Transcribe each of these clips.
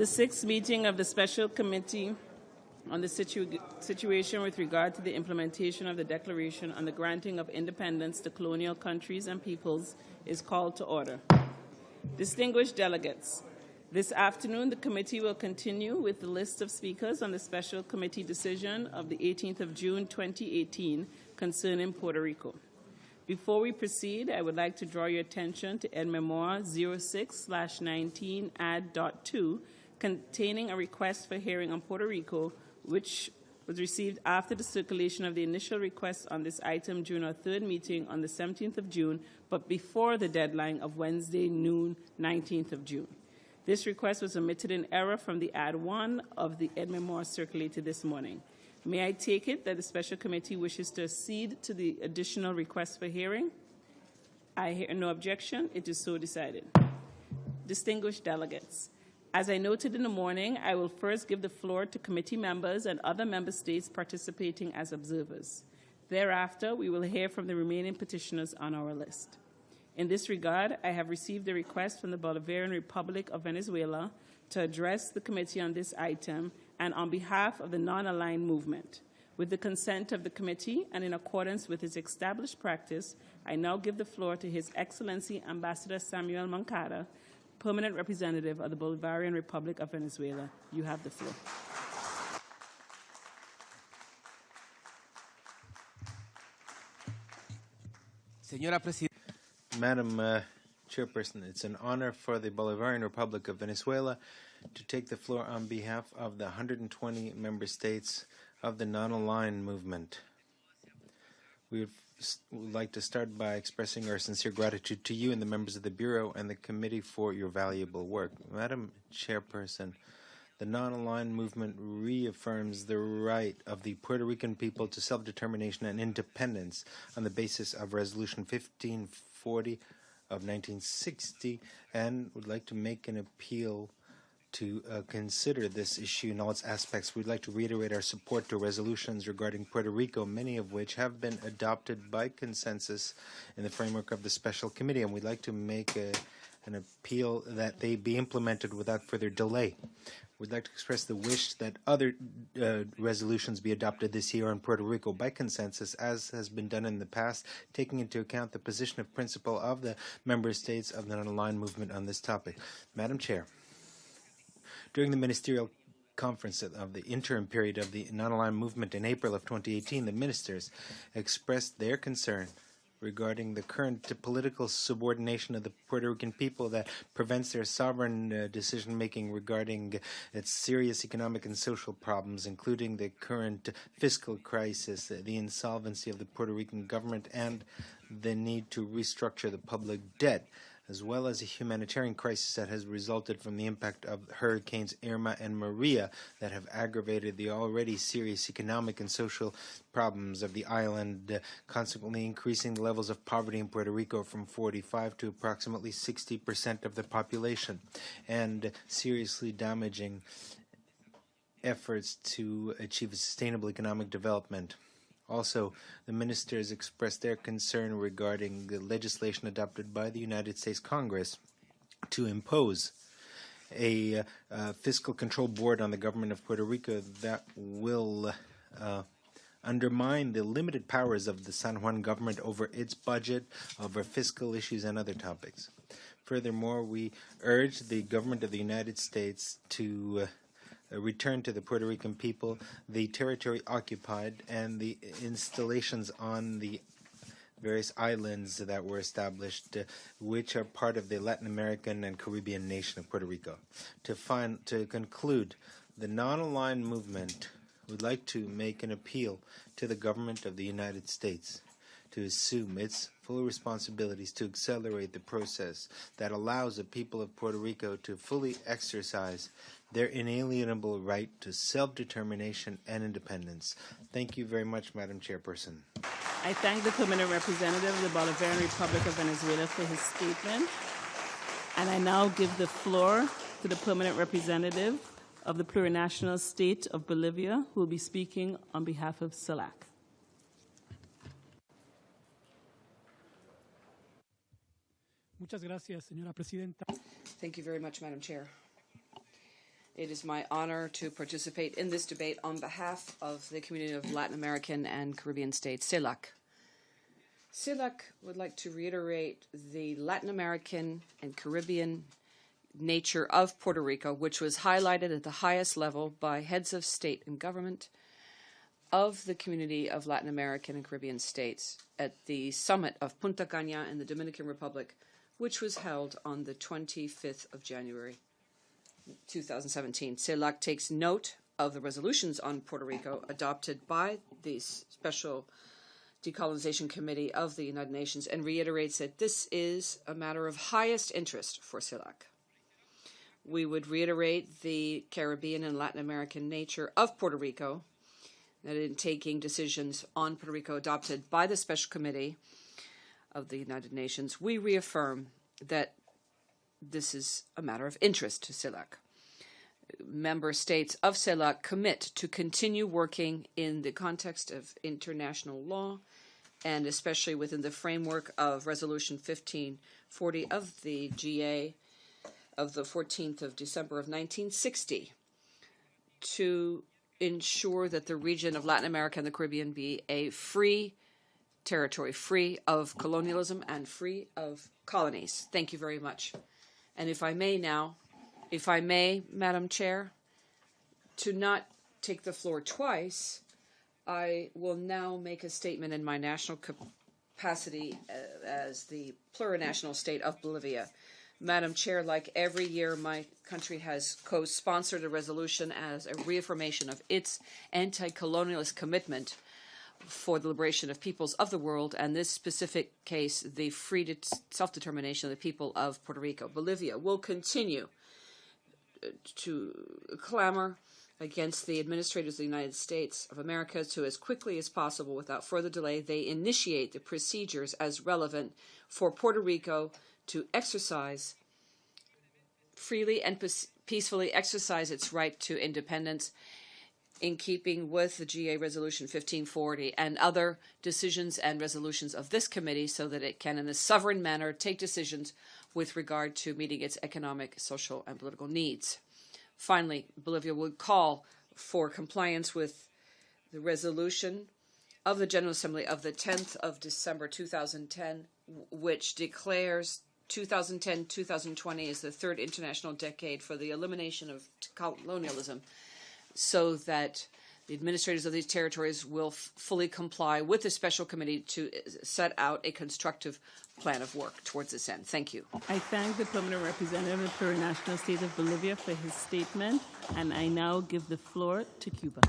The sixth meeting of the Special Committee on the situation with regard to the implementation of the Declaration on the Granting of Independence to Colonial Countries and Peoples is called to order. Distinguished delegates, this afternoon the committee will continue with the list of speakers on the Special Committee decision of the 18th of June 2018 concerning Puerto Rico. Before we proceed, I would like to draw your attention to Ed Memoir 06/19 Add.2 containing a request for hearing on Puerto Rico, which was received after the circulation of the initial request on this item during our third meeting on the 17th of June, but before the deadline of Wednesday noon, 19th of June. This request was omitted in error from the Add 1 of the Ed Memoir circulated this morning. May I take it that the Special Committee wishes to accede to the additional request for hearing? I hear no objection. It is so decided. Distinguished delegates, as I noted in the morning, I will first give the floor to committee members and other member states participating as observers. Thereafter, we will hear from the remaining petitioners on our list. In this regard, I have received a request from the Bolivarian Republic of Venezuela to address the committee on this item and on behalf of the non-aligned movement. With the consent of the committee and in accordance with its established practice, I now give the floor to His Excellency Ambassador Samuel Moncada, Permanent Representative of the Bolivarian Republic of Venezuela. You have the floor. Madam Chairperson, it's an honor for the Bolivarian Republic of Venezuela to take the floor on behalf of the 120 member states of the non-aligned movement. We would like to start by expressing our sincere gratitude to you and the members of the Bureau and the committee for your valuable work. Madam Chairperson, the non-aligned movement reaffirms the right of the Puerto Rican people to self-determination and independence on the basis of Resolution 1540 of 1960 and would like to make an appeal to consider this issue in all its aspects. We'd like to reiterate our support to resolutions regarding Puerto Rico, many of which have been adopted by consensus in the framework of the Special Committee, and we'd like to make an appeal that they be implemented without further delay. We'd like to express the wish that other resolutions be adopted this year on Puerto Rico by consensus, as has been done in the past, taking into account the position of principle of the member states of the non-aligned movement on this topic. Madam Chair, during the ministerial conference of the interim period of the non-aligned movement in April of 2018, the ministers expressed their concern regarding the current political subordination of the Puerto Rican people that prevents their sovereign decision-making regarding its serious economic and social problems, including the current fiscal crisis, the insolvency of the Puerto Rican government, and the need to restructure the public debt, as well as a humanitarian crisis that has resulted from the impact of Hurricanes Irma and Maria that have aggravated the already serious economic and social problems of the island, consequently increasing the levels of poverty in Puerto Rico from 45 to approximately 60% of the population, and seriously damaging efforts to achieve a sustainable economic development. Also, the ministers expressed their concern regarding the legislation adopted by the United States Congress to impose a fiscal control board on the government of Puerto Rico that will undermine the limited powers of the San Juan government over its budget, over fiscal issues, and other topics. Furthermore, we urge the government of the United States to return to the Puerto Rican people the territory occupied and the installations on the various islands that were established, which are part of the Latin American and Caribbean nation of Puerto Rico. To conclude, the non-aligned movement would like to make an appeal to the government of the United States to assume its full responsibilities to accelerate the process that allows the people of Puerto Rico to fully exercise their inalienable right to self-determination and independence. Thank you very much, Madam Chairperson. I thank the Permanent Representative of the Bolivarian Republic of Venezuela for his statement. And I now give the floor to the Permanent Representative of the Plurinational State of Bolivia, who will be speaking on behalf of SELAC. Muchas gracias, señora presidenta. Thank you very much, Madam Chair. It is my honor to participate in this debate on behalf of the community of Latin American and Caribbean states, CELAC. CELAC would like to reiterate the Latin American and Caribbean nature of Puerto Rico, which was highlighted at the highest level by heads of state and government of the community of Latin American and Caribbean states at the summit of Punta Cana in the Dominican Republic, which was held on the 25th of January, 2017. CELAC takes note of the resolutions on Puerto Rico adopted by the Special Decolonization Committee of the United Nations and reiterates that this is a matter of highest interest for CELAC. We would reiterate the Caribbean and Latin American nature of Puerto Rico, that in taking decisions on Puerto Rico adopted by the Special Committee of the United Nations, we reaffirm that this is a matter of interest to CELAC. Member states of CELAC commit to continue working in the context of international law and especially within the framework of Resolution 1540 of the GA of the 14th of December of 1960 to ensure that the region of Latin America and the Caribbean be a free territory, free of colonialism and free of colonies. Thank you very much. And if I may, Madam Chair, to not take the floor twice, I will now make a statement in my national capacity as the plurinational state of Bolivia. Madam Chair, like every year, my country has co-sponsored a resolution as a reaffirmation of its anti-colonialist commitment for the liberation of peoples of the world, and this specific case, the free self-determination of the people of Puerto Rico. Bolivia will continue to clamor against the administrators of the United States of America to, as quickly as possible, without further delay, they initiate the procedures as relevant for Puerto Rico to exercise freely and peacefully exercise its right to independence in keeping with the GA Resolution 1540 and other decisions and resolutions of this committee so that it can, in a sovereign manner, take decisions with regard to meeting its economic, social, and political needs. Finally, Bolivia would call for compliance with the resolution of the General Assembly of the 10th of December 2010, which declares 2010-2020 as the third international decade for the elimination of colonialism, so that the administrators of these territories will fully comply with the special committee to set out a constructive plan of work towards this end. Thank you. I thank the permanent representative of the plurinational state of Bolivia for his statement, and I now give the floor to Cuba.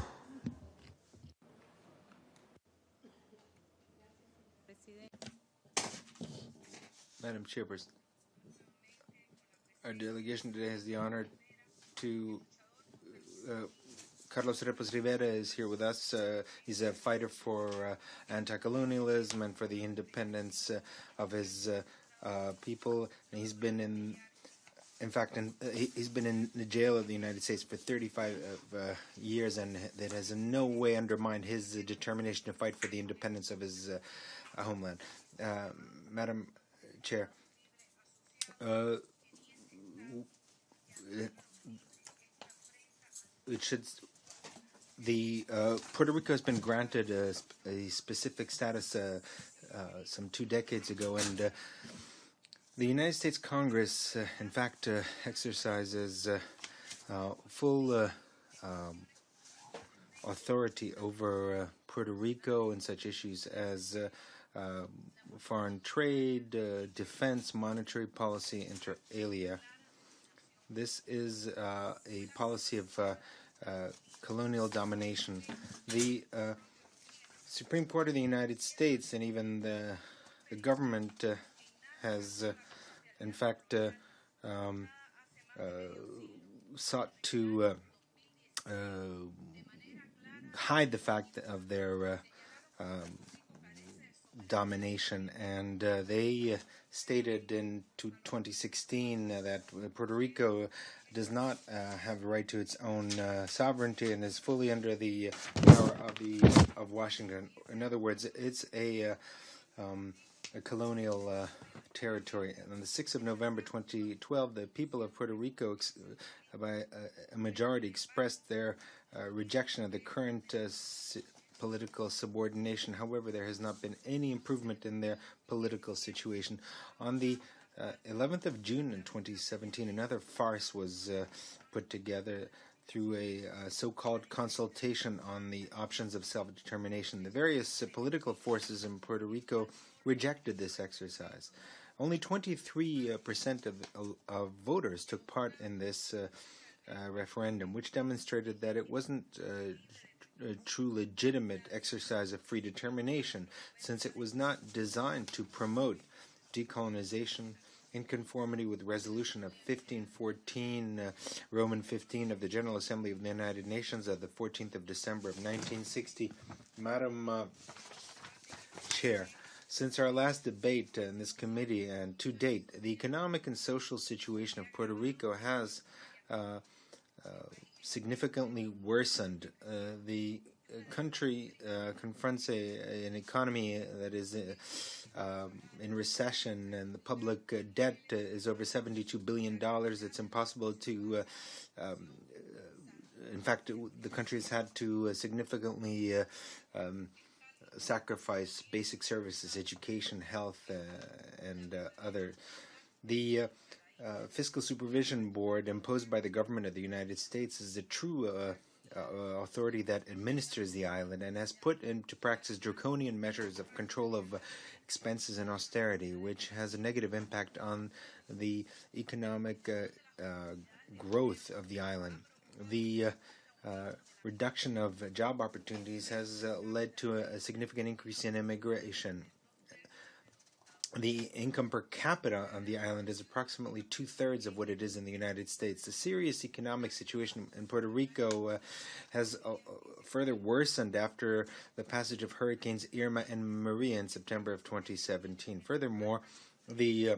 Madam Chairperson, our delegation today has the honor to Carlos Repos Rivera is here with us. He's a fighter for anti-colonialism and for the independence of his people. And he's been he's been in the jail of the United States for 35 years, and that has in no way undermined his determination to fight for the independence of his homeland. Madam Chair, Puerto Rico has been granted a specific status some 2 decades ago, and the United States Congress, in fact, exercises full authority over Puerto Rico in such issues as foreign trade, defense, monetary policy, inter alia. This is a policy of colonial domination. The Supreme Court of the United States and even the government has, in fact, sought to hide the fact of their domination, and they stated in 2016 that Puerto Rico does not have the right to its own sovereignty and is fully under the power of Washington. In other words, it's a colonial territory. And on the 6th of November 2012, the people of Puerto Rico, by a majority, expressed their rejection of the current political subordination. However, there has not been any improvement in their political situation. On the 11th of June in 2017, another farce was put together through a so-called consultation on the options of self-determination. The various political forces in Puerto Rico rejected this exercise. Only 23% of voters took part in this referendum, which demonstrated that it wasn't a true legitimate exercise of free determination, since it was not designed to promote decolonization in conformity with Resolution of 1514, Roman 15 of the General Assembly of the United Nations of the 14th of December of 1960. Madam Chair, since our last debate in this committee and to date, the economic and social situation of Puerto Rico has significantly worsened. The country confronts an economy that is in recession, and the public debt is over $72 billion. It's impossible to, in fact, the country has had to significantly sacrifice basic services, education, health, and other. The Fiscal Supervision Board imposed by the government of the United States is a true authority that administers the island and has put into practice draconian measures of control of expenses and austerity, which has a negative impact on the economic growth of the island. The reduction of job opportunities has led to a significant increase in immigration. The income per capita on the island is approximately two-thirds of what it is in the United States. The serious economic situation in Puerto Rico has further worsened after the passage of Hurricanes Irma and Maria in September of 2017. Furthermore, the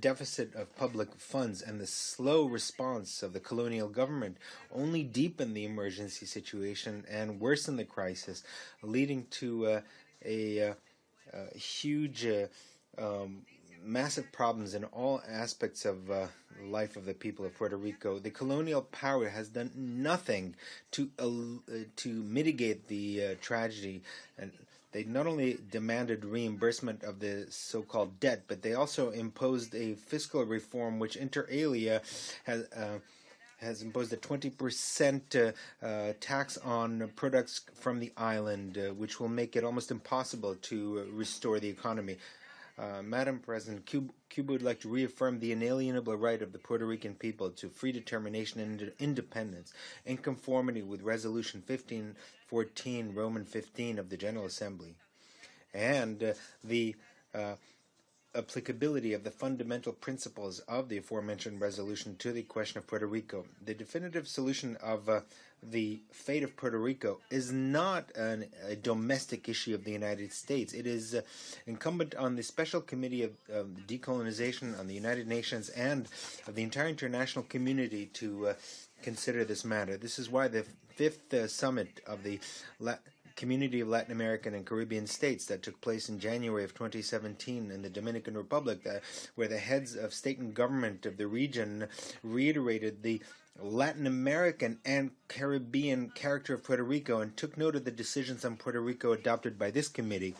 deficit of public funds and the slow response of the colonial government only deepened the emergency situation and worsened the crisis, leading to huge, massive problems in all aspects of life of the people of Puerto Rico. The colonial power has done nothing to mitigate the tragedy, and they not only demanded reimbursement of the so-called debt, but they also imposed a fiscal reform which, inter alia, has imposed a 20% tax on products from the island, which will make it almost impossible to restore the economy. Madam President, Cuba would like to reaffirm the inalienable right of the Puerto Rican people to free determination and independence in conformity with Resolution 1514, Roman 15 of the General Assembly, and the applicability of the fundamental principles of the aforementioned resolution to the question of Puerto Rico. The definitive solution of the fate of Puerto Rico is not a domestic issue of the United States. It is incumbent on the Special Committee of Decolonization on the United Nations and of the entire international community to consider this matter. This is why the fifth summit of the Community of Latin American and Caribbean States that took place in January of 2017 in the Dominican Republic, where the heads of state and government of the region reiterated the Latin American and Caribbean character of Puerto Rico and took note of the decisions on Puerto Rico adopted by this committee.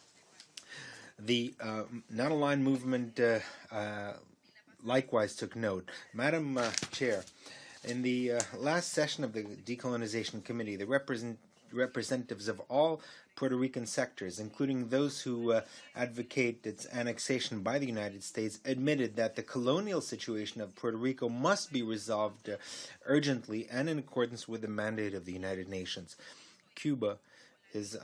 The non-aligned movement likewise took note. Madam Chair, in the last session of the Decolonization Committee, the representatives of all Puerto Rican sectors, including those who advocate its annexation by the United States, admitted that the colonial situation of Puerto Rico must be resolved urgently and in accordance with the mandate of the United Nations. Cuba is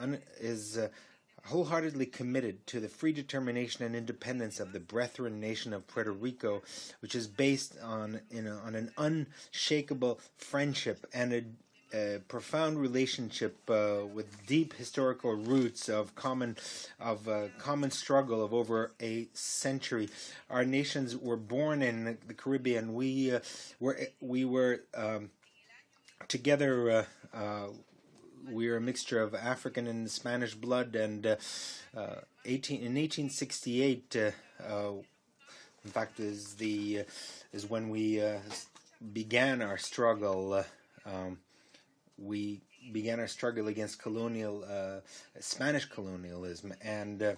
wholeheartedly committed to the free determination and independence of the brethren nation of Puerto Rico, which is based on an unshakable friendship and a profound relationship with deep historical roots of common struggle of over a century. Our nations were born in the Caribbean. We were together we're a mixture of African and Spanish blood, and in 1868, in fact, is when we began our struggle. We began our struggle against Spanish colonialism, and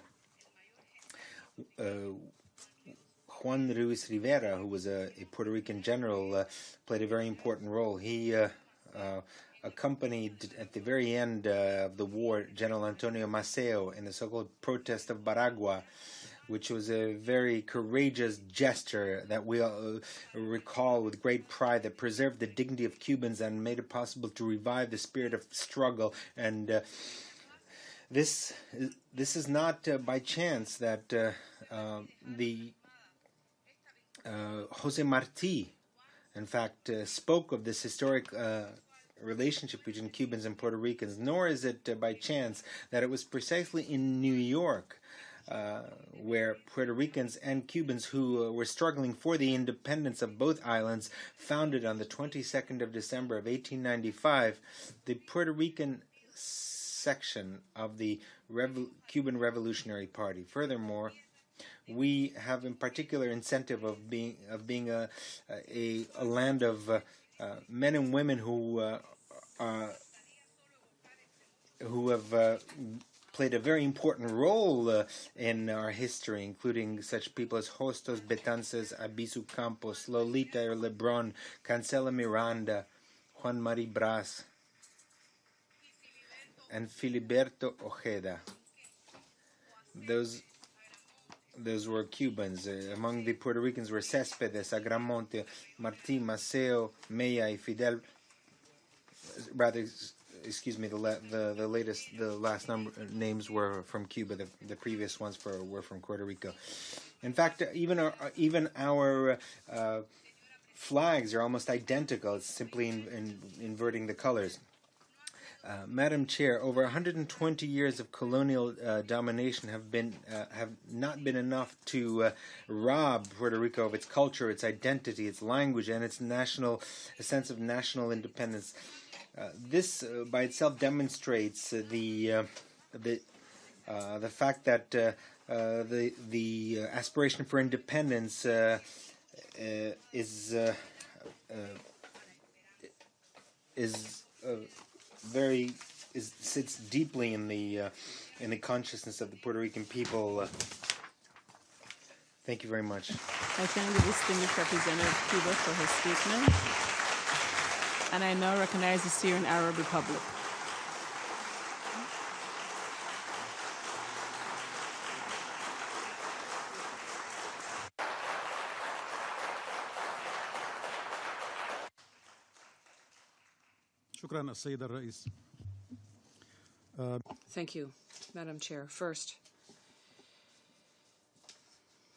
Juan Ruiz Rivera, who was a Puerto Rican general, played a very important role. He accompanied, at the very end of the war, General Antonio Maceo in the so-called protest of Baragua, which was a very courageous gesture that we recall with great pride, that preserved the dignity of Cubans and made it possible to revive the spirit of struggle. And this is not by chance that the Jose Marti, in fact, spoke of this historic relationship between Cubans and Puerto Ricans, nor is it by chance that it was precisely in New York where Puerto Ricans and Cubans who were struggling for the independence of both islands founded on the 22nd of December of 1895 the Puerto Rican section of the Cuban Revolutionary Party. Furthermore, we have in particular incentive of being a land of men and women who have played a very important role in our history, including such people as Hostos Betances, Abisu Campos, Lolita Lebron, Cancela Miranda, Juan Mari Bras, and Filiberto Ojeda. Those were Cubans. Among the Puerto Ricans were Céspedes, Agramonte, Martí, Maceo, Mella, y Fidel. Rather, excuse me, the last names were from Cuba. The previous ones were from Puerto Rico. In fact, even our flags are almost identical. It's simply inverting the colors. Madam Chair, over 120 years of colonial domination have not been enough to rob Puerto Rico of its culture, its identity, its language, and its sense of national independence. This by itself demonstrates the fact that the aspiration for independence sits deeply in the consciousness of the Puerto Rican people. Thank you very much. I thank the distinguished representative of Cuba for his statement. And I now recognize the Syrian Arab Republic. شكرا السيد الرئيس. Thank you, Madam Chair. First,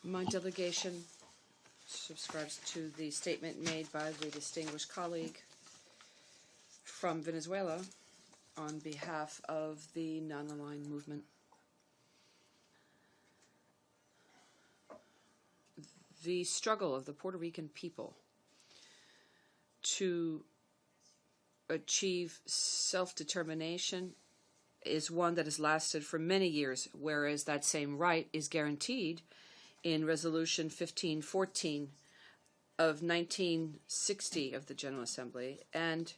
my delegation subscribes to the statement made by the distinguished colleague from Venezuela on behalf of the non-aligned movement. The struggle of the Puerto Rican people to achieve self-determination is one that has lasted for many years, whereas that same right is guaranteed in Resolution 1514 of 1960 of the General Assembly, and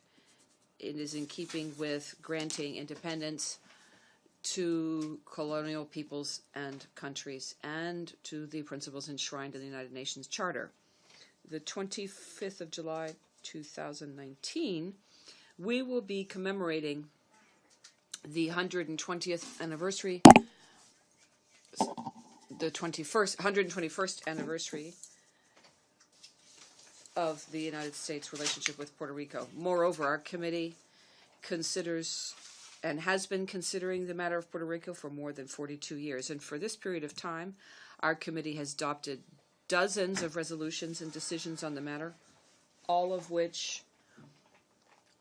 it is in keeping with granting independence to colonial peoples and countries and to the principles enshrined in the United Nations Charter. The 25th of July 2019, we will be commemorating the 120th anniversary, the 121st anniversary of the United States relationship with Puerto Rico. Moreover, our committee considers and has been considering the matter of Puerto Rico for more than 42 years. And for this period of time, our committee has adopted dozens of resolutions and decisions on the matter, all of which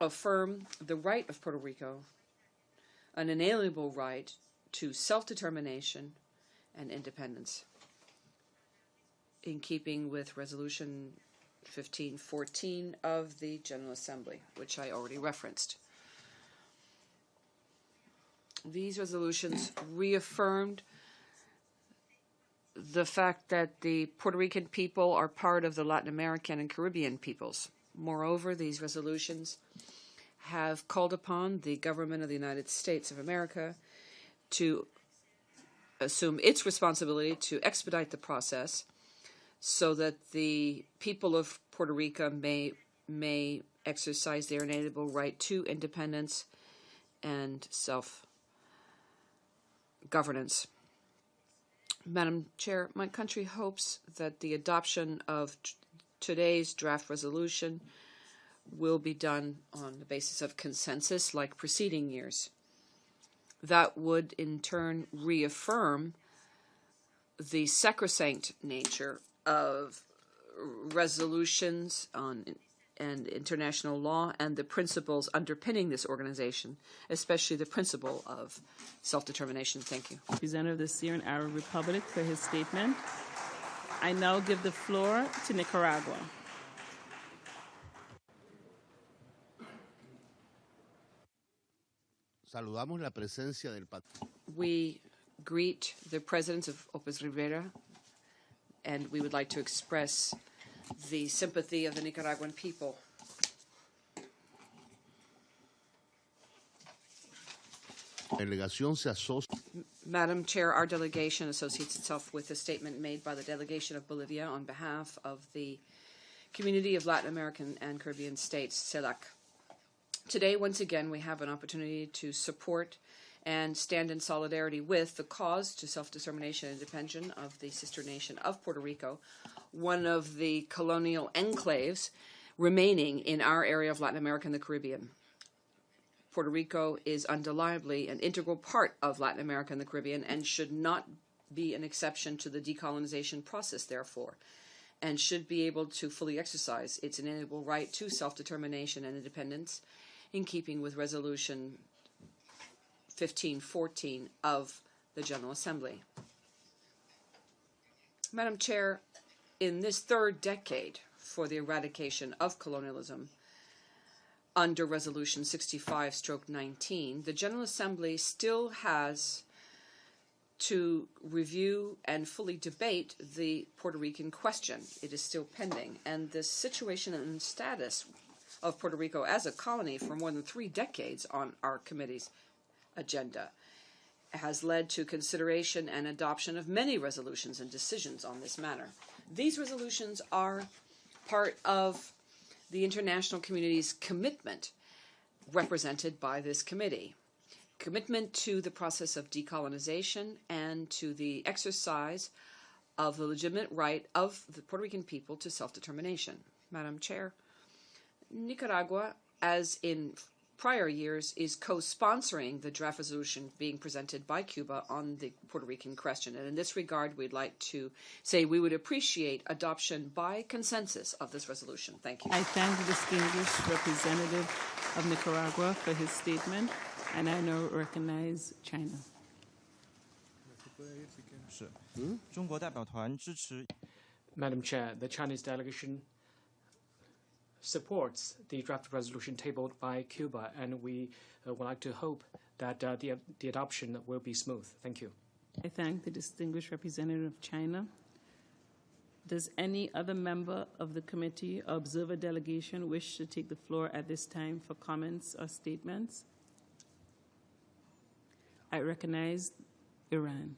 affirm the right of Puerto Rico, an inalienable right to self-determination and independence, in keeping with Resolution 1514 of the General Assembly, which I already referenced. These resolutions reaffirmed the fact that the Puerto Rican people are part of the Latin American and Caribbean peoples. Moreover, these resolutions have called upon the government of the United States of America to assume its responsibility to expedite the process so that the people of Puerto Rico may exercise their inalienable right to independence and self-governance. Madam Chair, my country hopes that the adoption of today's draft resolution will be done on the basis of consensus like preceding years. That would in turn reaffirm the sacrosanct nature of resolutions and international law and the principles underpinning this organization, especially the principle of self-determination. Thank you. Representative of the Syrian Arab Republic for his statement. I now give the floor to Nicaragua. Saludamos la presencia del We greet the President of Opus Rivera, and we would like to express the sympathy of the Nicaraguan people. delegación se asocia. Madam Chair, our delegation associates itself with the statement made by the delegation of Bolivia on behalf of the Community of Latin American and Caribbean States, CELAC. Today, once again, we have an opportunity to support and stand in solidarity with the cause to self-determination and independence of the sister nation of Puerto Rico, one of the colonial enclaves remaining in our area of Latin America and the Caribbean. Puerto Rico is undeniably an integral part of Latin America and the Caribbean and should not be an exception to the decolonization process, therefore, and should be able to fully exercise its inalienable right to self-determination and independence in keeping with Resolution 1514 of the General Assembly. Madam Chair, in this third decade for the eradication of colonialism, under Resolution 65/19, the General Assembly still has to review and fully debate the Puerto Rican question. It is still pending, and the situation and status of Puerto Rico as a colony for more than 3 decades on our committee's agenda has led to consideration and adoption of many resolutions and decisions on this matter. These resolutions are part of the international community's commitment represented by this committee. Commitment to the process of decolonization and to the exercise of the legitimate right of the Puerto Rican people to self-determination. Madam Chair, Nicaragua, as in prior years, is co-sponsoring the draft resolution being presented by Cuba on the Puerto Rican question. And in this regard, we'd like to say we would appreciate adoption by consensus of this resolution. Thank you. I thank the distinguished representative of Nicaragua for his statement, and I now recognize China. Madam Chair, the Chinese delegation supports the draft resolution tabled by Cuba, and we would like to hope that the adoption will be smooth. Thank you. I thank the distinguished representative of China. Does any other member of the committee or observer delegation wish to take the floor at this time for comments or statements? I recognize Iran.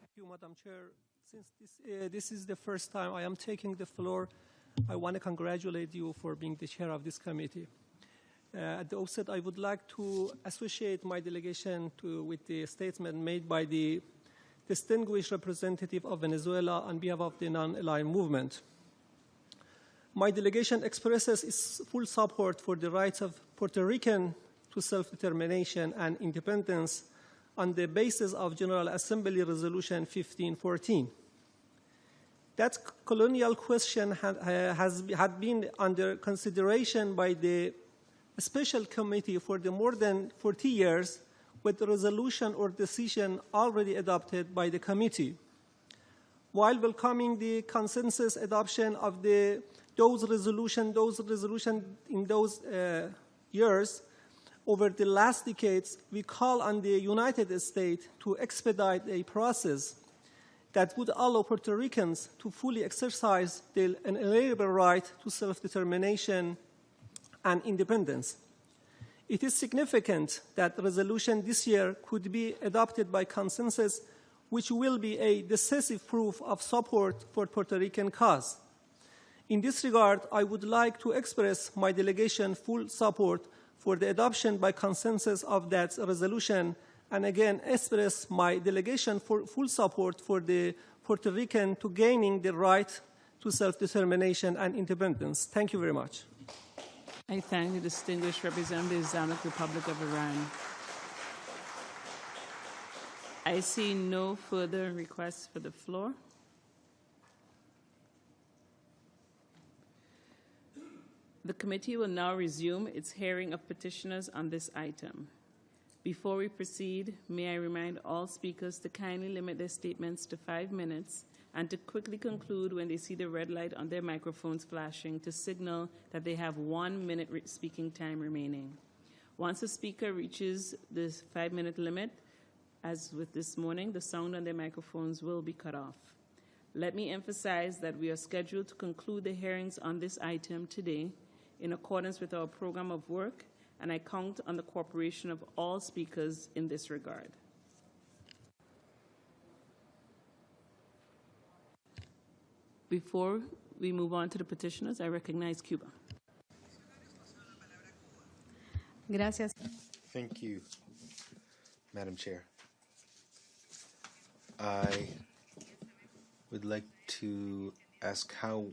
Thank you, Madam Chair. Since this is the first time I am taking the floor, I want to congratulate you for being the chair of this committee. At the outset, I would like to associate my delegation with the statement made by the distinguished representative of Venezuela on behalf of the non-aligned movement. My delegation expresses its full support for the rights of Puerto Rican to self-determination and independence on the basis of General Assembly Resolution 1514. That colonial question had been under consideration by the Special Committee for more than 40 years, with the resolution or decision already adopted by the committee. While welcoming the consensus adoption of those resolutions in those years, over the last decades, we call on the United States to expedite a process that would allow Puerto Ricans to fully exercise their inalienable right to self-determination and independence. It is significant that the resolution this year could be adopted by consensus, which will be a decisive proof of support for Puerto Rican cause. In this regard, I would like to express my delegation full support for the adoption by consensus of that resolution, and again express my delegation for full support for the Puerto Rican to gaining the right to self-determination and independence. Thank you very much. I thank the distinguished representative of the Islamic Republic of Iran. I see no further requests for the floor. The committee will now resume its hearing of petitioners on this item. Before we proceed, may I remind all speakers to kindly limit their statements to 5 minutes and to quickly conclude when they see the red light on their microphones flashing to signal that they have 1 minute speaking time remaining. Once a speaker reaches the 5-minute limit, as with this morning, the sound on their microphones will be cut off. Let me emphasize that we are scheduled to conclude the hearings on this item today in accordance with our program of work, and I count on the cooperation of all speakers in this regard. Before we move on to the petitioners, I recognize Cuba. Gracias. Thank you, Madam Chair. I would like to ask how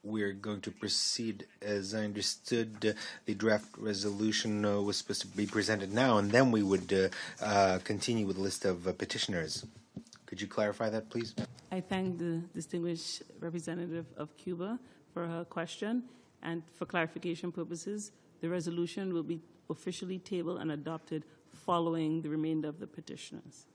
we're going to proceed. As I understood, the draft resolution was supposed to be presented now, and then we would continue with the list of petitioners. Could you clarify that, please? I thank the distinguished representative of Cuba for her question, and for clarification purposes, the resolution will be officially tabled and adopted following the remainder of the petitioners.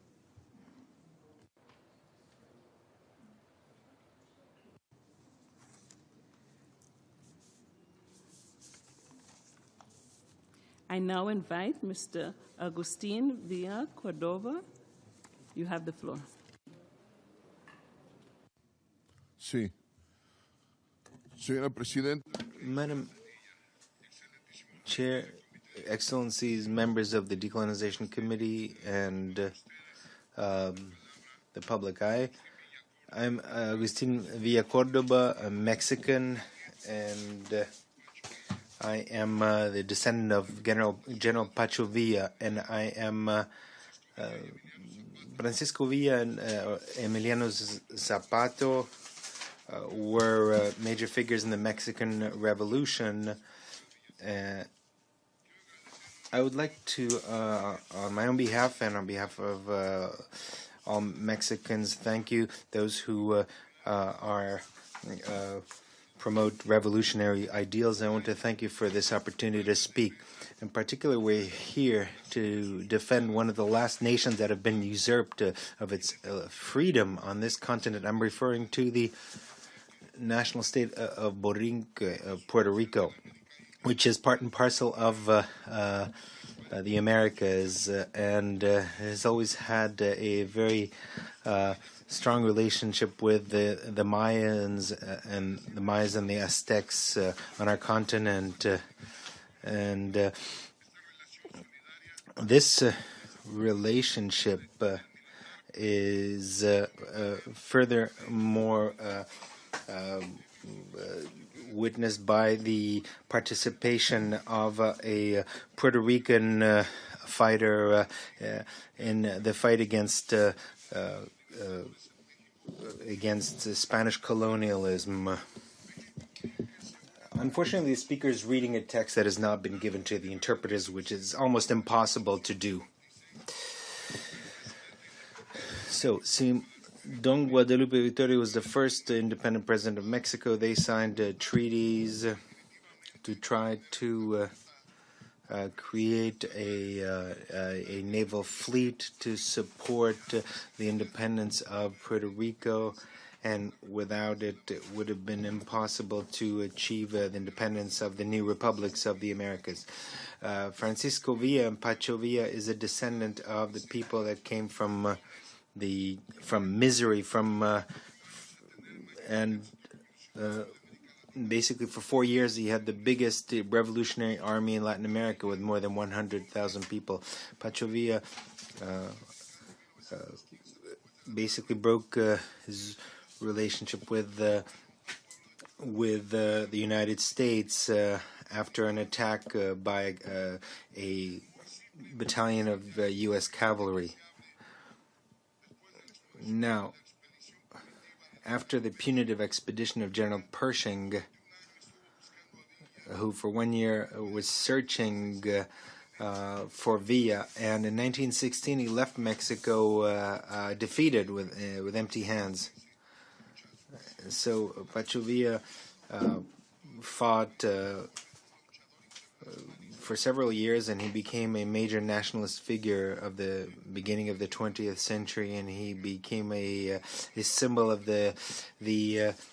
I now invite Mr. Agustin Villa Cordova. You have the floor. Sí. Señora Presidenta. Madam Chair, Excellencies, members of the Decolonization Committee and the public eye, I'm Agustin Villa Cordova, a Mexican, and I am the descendant of General Pacho Villa, and I am Francisco Villa and Emiliano Zapata were major figures in the Mexican Revolution. I would like to, on my own behalf and on behalf of all Mexicans, thank you, those who promote revolutionary ideals. I want to thank you for this opportunity to speak. In particular, we're here to defend one of the last nations that have been usurped of its freedom on this continent. I'm referring to the national state of Puerto Rico, which is part and parcel of the Americas, and has always had a very strong relationship with the Mayans and the Aztecs on our continent, and this relationship is furthermore witnessed by the participation of a Puerto Rican fighter in the fight against Spanish colonialism. Unfortunately, the speaker is reading a text that has not been given to the interpreters, which is almost impossible to do. So, Don Guadalupe Victoria was the first independent president of Mexico. They signed treaties to try to create a naval fleet to support the independence of Puerto Rico, and without it, it would have been impossible to achieve the independence of the new republics of the Americas. Francisco Villa and Pacho Villa is a descendant of the people that came from misery, basically for 4 years he had the biggest revolutionary army in Latin America with more than 100,000 people. Pacho Villa basically broke his relationship with the United States after an attack by a battalion of U.S. cavalry. Now, after the punitive expedition of General Pershing, who for 1 year was searching for Villa, and in 1916 he left Mexico defeated with empty hands. So Pacho Villa fought for several years, and he became a major nationalist figure of the beginning of the 20th century, and he became a symbol of the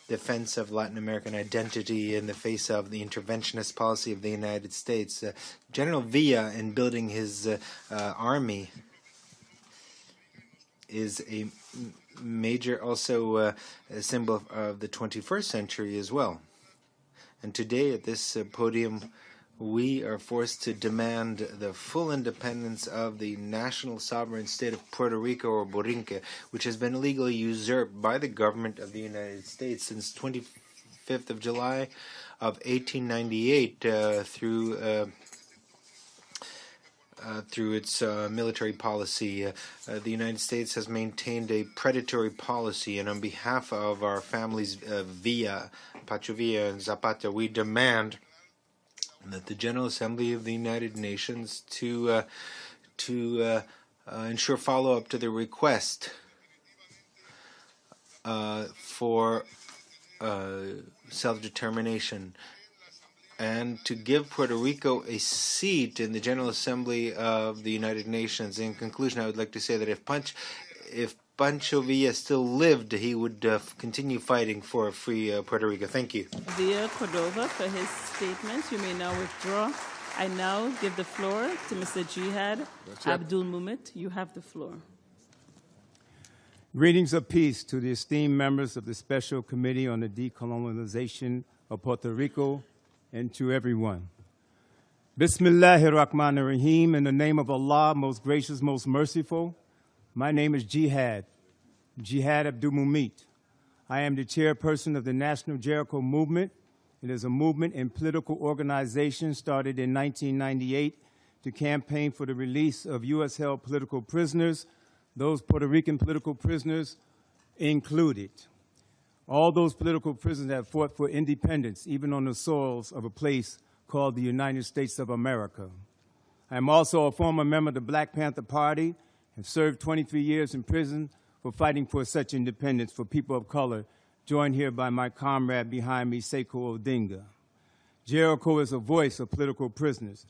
defense of Latin American identity in the face of the interventionist policy of the United States. General Villa, in building his army, is a major, also a symbol of the 21st century as well. And today at this podium, we are forced to demand the full independence of the national sovereign state of Puerto Rico, or Borinque, which has been illegally usurped by the government of the United States since 25th of July of 1898 through its military policy. The United States has maintained a predatory policy, and on behalf of our families, Villa, Pacho Villa, and Zapata, we demand that the General Assembly of the United Nations to ensure follow-up to the request for self-determination, and to give Puerto Rico a seat in the General Assembly of the United Nations. In conclusion, I would like to say that if Pancho Villa still lived, he would continue fighting for a free Puerto Rico. Thank you. Villa Cordova for his statement. You may now withdraw. I now give the floor to Mr. Jihad Abdul Mumit. You have the floor. Greetings of peace to the esteemed members of the Special Committee on the Decolonization of Puerto Rico, and to everyone. Bismillahir Rahmanir Rahim, in the name of Allah, most gracious, most merciful. My name is Jihad Abdul Mumit. I am the chairperson of the National Jericho Movement. It is a movement and political organization started in 1998 to campaign for the release of U.S.-held political prisoners, those Puerto Rican political prisoners included. All those political prisoners have fought for independence, even on the soils of a place called the United States of America. I am also a former member of the Black Panther Party and served 23 years in prison for fighting for such independence for people of color, joined here by my comrade behind me, Sekou Odinga. Jericho is a voice of political prisoners,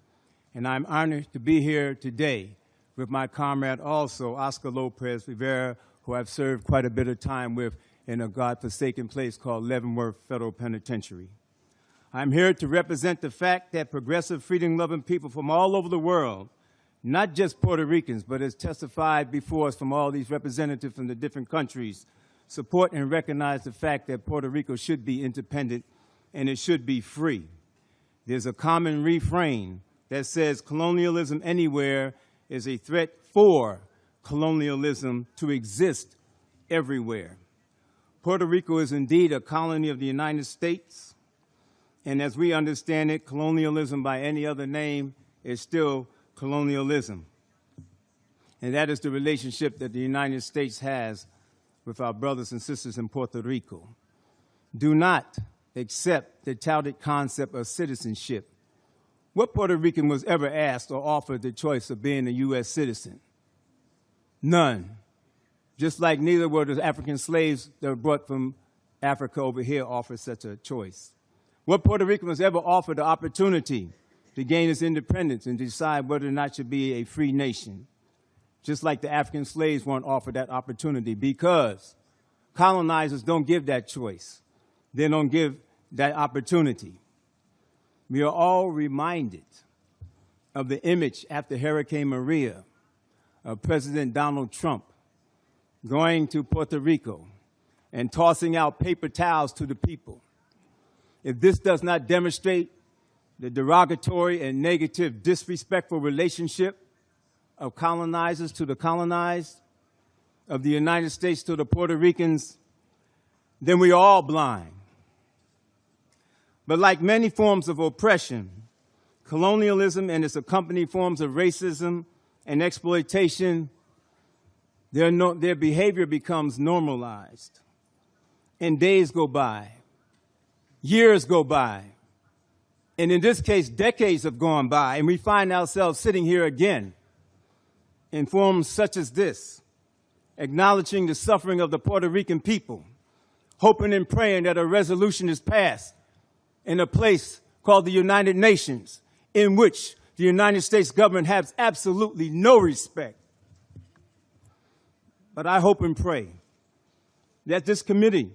and I'm honored to be here today with my comrade also, Oscar Lopez Rivera, who I've served quite a bit of time with in a godforsaken place called Leavenworth Federal Penitentiary. I'm here to represent the fact that progressive, freedom-loving people from all over the world, not just Puerto Ricans, but as testified before us from all these representatives from the different countries, support and recognize the fact that Puerto Rico should be independent and it should be free. There's a common refrain that says colonialism anywhere is a threat for colonialism to exist everywhere. Puerto Rico is indeed a colony of the United States, and as we understand it, colonialism by any other name is still colonialism. And that is the relationship that the United States has with our brothers and sisters in Puerto Rico. Do not accept the touted concept of citizenship. What Puerto Rican was ever asked or offered the choice of being a U.S. citizen? None. Just like neither were the African slaves that were brought from Africa over here offered such a choice. What Puerto Rican was ever offered the opportunity to gain its independence and decide whether or not it should be a free nation. Just like the African slaves weren't offered that opportunity, because colonizers don't give that choice. They don't give that opportunity. We are all reminded of the image after Hurricane Maria of President Donald Trump going to Puerto Rico and tossing out paper towels to the people. If this does not demonstrate the derogatory and negative, disrespectful relationship of colonizers to the colonized, of the United States to the Puerto Ricans, then we are all blind. But like many forms of oppression, colonialism and its accompanying forms of racism and exploitation, their behavior becomes normalized. And days go by, years go by, and in this case, decades have gone by, and we find ourselves sitting here again in forums such as this, acknowledging the suffering of the Puerto Rican people, hoping and praying that a resolution is passed in a place called the United Nations, in which the United States government has absolutely no respect. But I hope and pray that this committee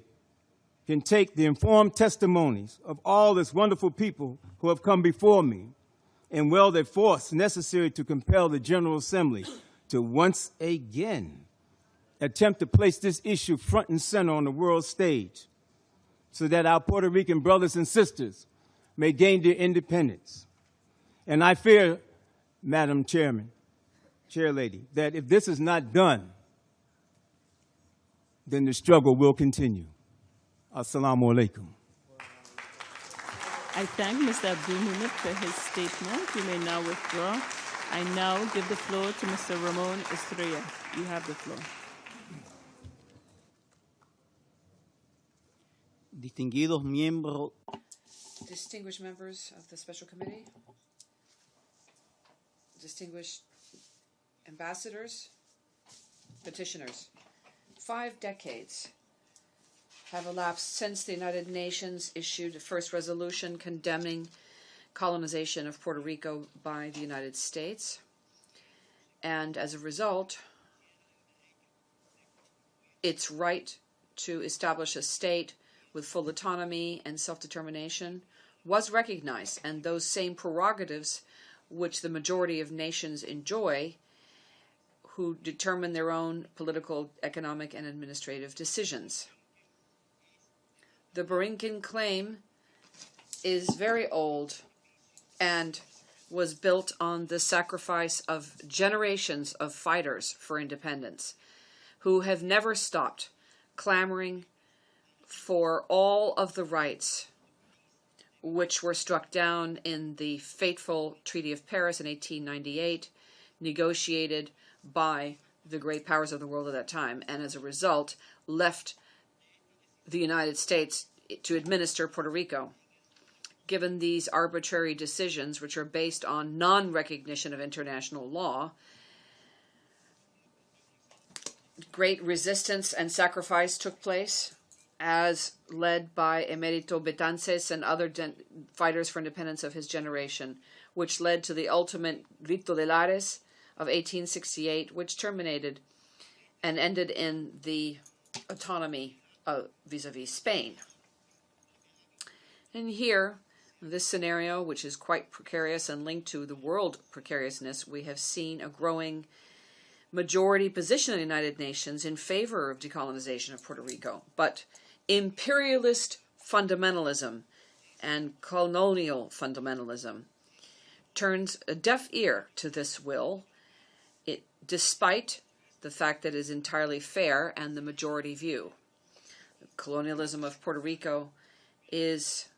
can take the informed testimonies of all these wonderful people who have come before me and wield the force necessary to compel the General Assembly to once again attempt to place this issue front and center on the world stage so that our Puerto Rican brothers and sisters may gain their independence. And I fear, Madam Chairman, Chair Lady, that if this is not done, then the struggle will continue. Assalamu alaikum. I thank Mr. Abdul-Munib for his statement. You may now withdraw. I now give the floor to Mr. Ramon Estrella. You have the floor. Distinguidos miembros. Distinguished members of the Special Committee, distinguished ambassadors, petitioners, 5 decades have elapsed since the United Nations issued a first resolution condemning colonization of Puerto Rico by the United States. And as a result, its right to establish a state with full autonomy and self-determination was recognized, and those same prerogatives which the majority of nations enjoy who determine their own political, economic, and administrative decisions. The Borinquen claim is very old and was built on the sacrifice of generations of fighters for independence who have never stopped clamoring for all of the rights which were struck down in the fateful Treaty of Paris in 1898, negotiated by the great powers of the world at that time, and as a result left the United States to administer Puerto Rico. Given these arbitrary decisions, which are based on non-recognition of international law, great resistance and sacrifice took place, as led by Emerito Betances and other fighters for independence of his generation, which led to the ultimate Grito de Lares of 1868, which terminated and ended in the autonomy vis-a-vis Spain. And here, in this scenario, which is quite precarious and linked to the world precariousness, we have seen a growing majority position in the United Nations in favor of decolonization of Puerto Rico. But imperialist fundamentalism and colonial fundamentalism turns a deaf ear to this will, despite the fact that it is entirely fair and the majority view. The colonialism of Puerto Rico is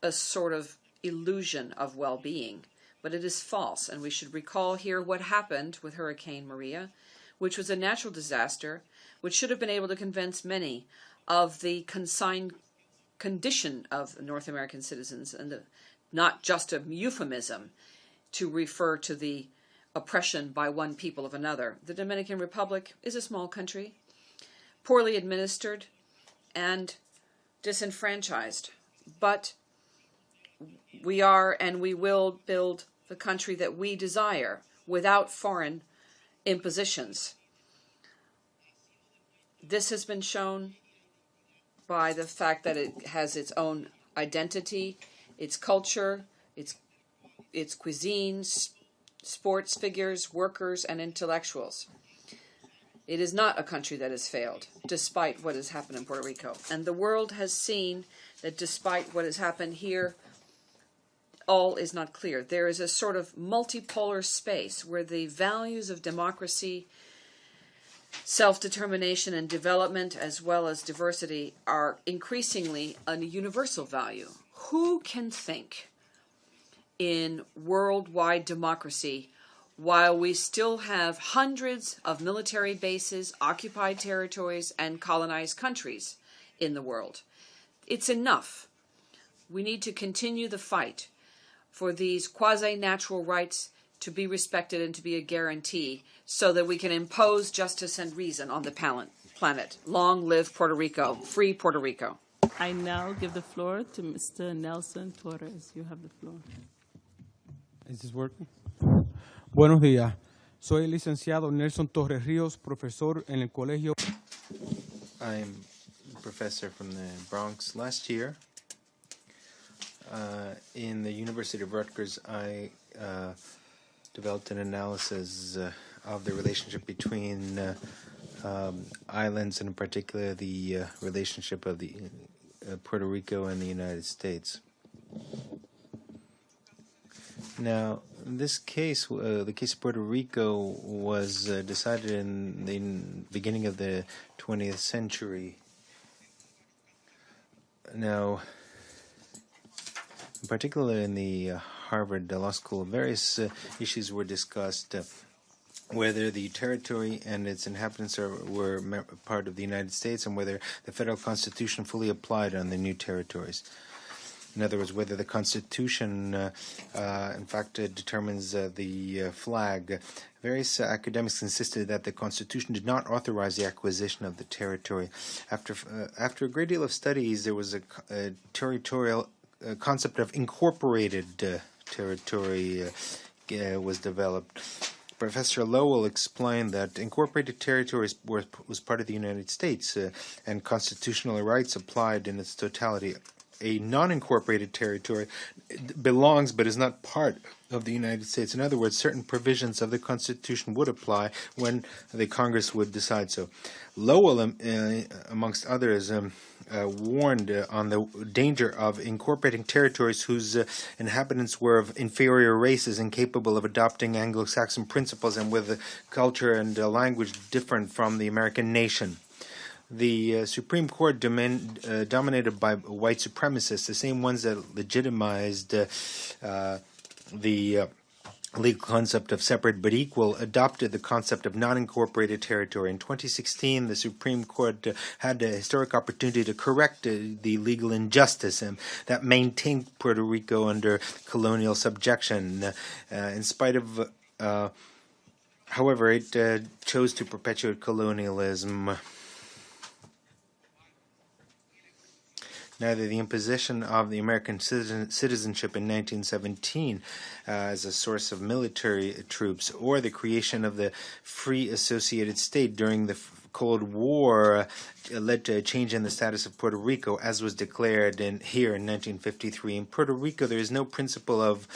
a sort of illusion of well-being, but it is false, and we should recall here what happened with Hurricane Maria, which was a natural disaster, which should have been able to convince many of the consigned condition of North American citizens, and not just a euphemism to refer to the oppression by one people of another. The Dominican Republic is a small country, poorly administered and disenfranchised, but we are and we will build the country that we desire without foreign impositions. This has been shown by the fact that it has its own identity, its culture, its cuisines, sports figures, workers, and intellectuals. It is not a country that has failed, despite what has happened in Puerto Rico. And the world has seen that despite what has happened here, all is not clear. There is a sort of multipolar space where the values of democracy, self-determination, and development, as well as diversity, are increasingly a universal value. Who can think in worldwide democracy while we still have hundreds of military bases, occupied territories, and colonized countries in the world? It's enough. We need to continue the fight for these quasi-natural rights to be respected and to be a guarantee so that we can impose justice and reason on the planet. Long live Puerto Rico. Free Puerto Rico. I now give the floor to Mr. Nelson Torres. You have the floor. Is this working? Buenos días. Soy el licenciado Nelson Torres Ríos, profesor en el colegio. I'm a professor from the Bronx. Last year, in the University of Rutgers, I developed an analysis of the relationship between islands, and in particular the relationship of the Puerto Rico and the United States. Now, this case, the case of Puerto Rico, was decided in the beginning of the 20th century. Now, particularly in the Harvard Law School, various issues were discussed, whether the territory and its inhabitants were part of the United States, and whether the federal constitution fully applied on the new territories. In other words, whether the Constitution, in fact, determines the flag. Various academics insisted that the Constitution did not authorize the acquisition of the territory. After a great deal of studies, there was a territorial concept of incorporated territory was developed. Professor Lowell explained that incorporated territories was part of the United States, and constitutional rights applied in its totality. A non-incorporated territory belongs but is not part of the United States. In other words, certain provisions of the Constitution would apply when the Congress would decide so. Lowell, amongst others, warned on the danger of incorporating territories whose inhabitants were of inferior races, incapable of adopting Anglo-Saxon principles, and with a culture and a language different from the American nation. The Supreme Court, dominated by white supremacists, the same ones that legitimized the legal concept of separate but equal, adopted the concept of non-incorporated territory. In 2016, the Supreme Court had a historic opportunity to correct the legal injustice that maintained Puerto Rico under colonial subjection. In spite of, however, it chose to perpetuate colonialism. Neither the imposition of the American citizenship in 1917 as a source of military troops, or the creation of the Free Associated State during the Cold War led to a change in the status of Puerto Rico, as was declared here in 1953. In Puerto Rico, there is no principle of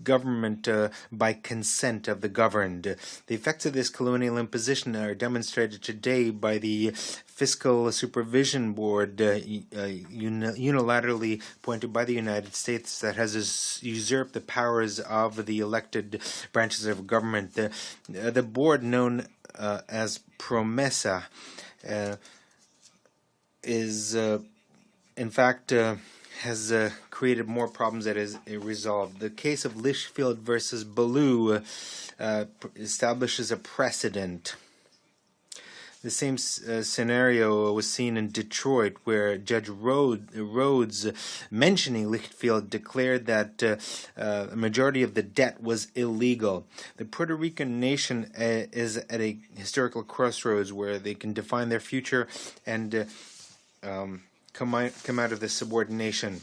government by consent of the governed. The effects of this colonial imposition are demonstrated today by the Fiscal Supervision Board, unilaterally appointed by the United States, that has usurped the powers of the elected branches of government. The board, known as Promesa, is in fact has created more problems that is resolved. The case of Litchfield versus Ballou establishes a precedent. The same scenario was seen in Detroit, where Judge Rhodes, mentioning Litchfield, declared that a majority of the debt was illegal. The Puerto Rican nation is at a historical crossroads where they can define their future and come out of this subordination.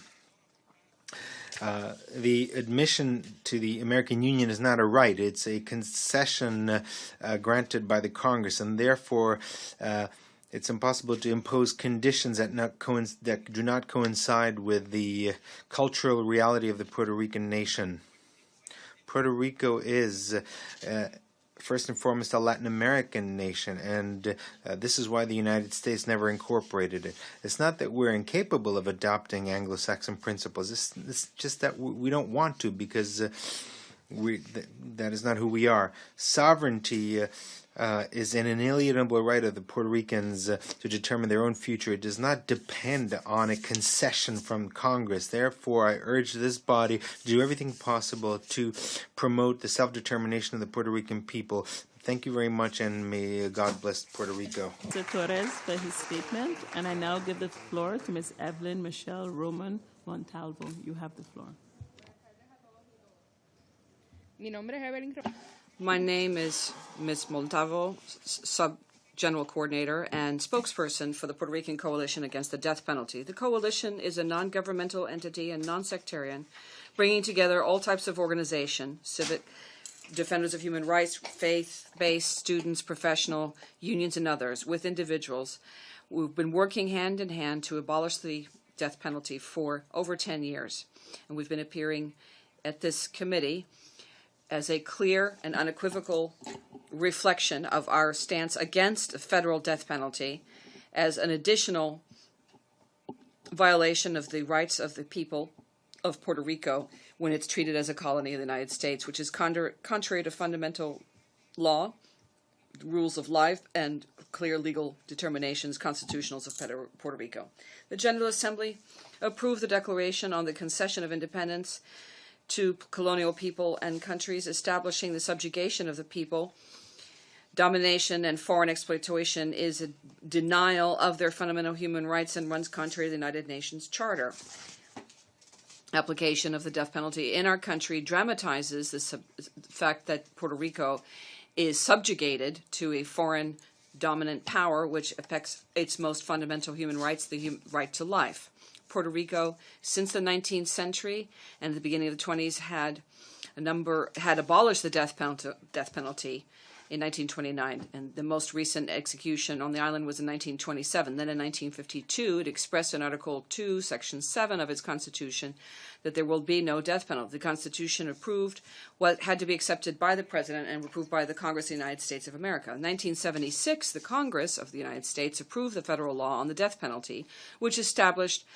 The admission to the American Union is not a right. It's a concession granted by the Congress, and therefore it's impossible to impose conditions that do not coincide with the cultural reality of the Puerto Rican nation. Puerto Rico is first and foremost a Latin American nation, and this is why the United States never incorporated it. It's not that we're incapable of adopting Anglo-Saxon principles. It's just that we don't want to, because that is not who we are. Sovereignty is an inalienable right of the Puerto Ricans to determine their own future. It does not depend on a concession from Congress. Therefore, I urge this body to do everything possible to promote the self-determination of the Puerto Rican people. Thank you very much, and may God bless Puerto Rico. Mr. Torres for his statement, and I now give the floor to Ms. Evelyn Michelle Roman Montalvo. You have the floor. My name is Ms. Montalvo, Sub-General Coordinator and spokesperson for the Puerto Rican Coalition Against the Death Penalty. The coalition is a non-governmental entity and non-sectarian, bringing together all types of organization, civic, defenders of human rights, faith-based, students, professional, unions, and others, with individuals. We've been working hand in hand to abolish the death penalty for over 10 years, and we've been appearing at this committee as a clear and unequivocal reflection of our stance against the federal death penalty as an additional violation of the rights of the people of Puerto Rico when it's treated as a colony of the United States, which is contrary to fundamental law, rules of life, and clear legal determinations, constitutionals of Puerto Rico. The General Assembly approved the Declaration on the Concession of Independence to colonial people and countries, establishing the subjugation of the people. Domination and foreign exploitation is a denial of their fundamental human rights and runs contrary to the United Nations Charter. Application of the death penalty in our country dramatizes the fact that Puerto Rico is subjugated to a foreign dominant power, which affects its most fundamental human rights, the right to life. Puerto Rico, since the 19th century and the beginning of the 20s, had abolished the death penalty in 1929, and the most recent execution on the island was in 1927. Then in 1952, it expressed in Article 2, Section 7 of its Constitution that there will be no death penalty. The Constitution approved what had to be accepted by the President and approved by the Congress of the United States of America. In 1976, the Congress of the United States approved the federal law on the death penalty, which established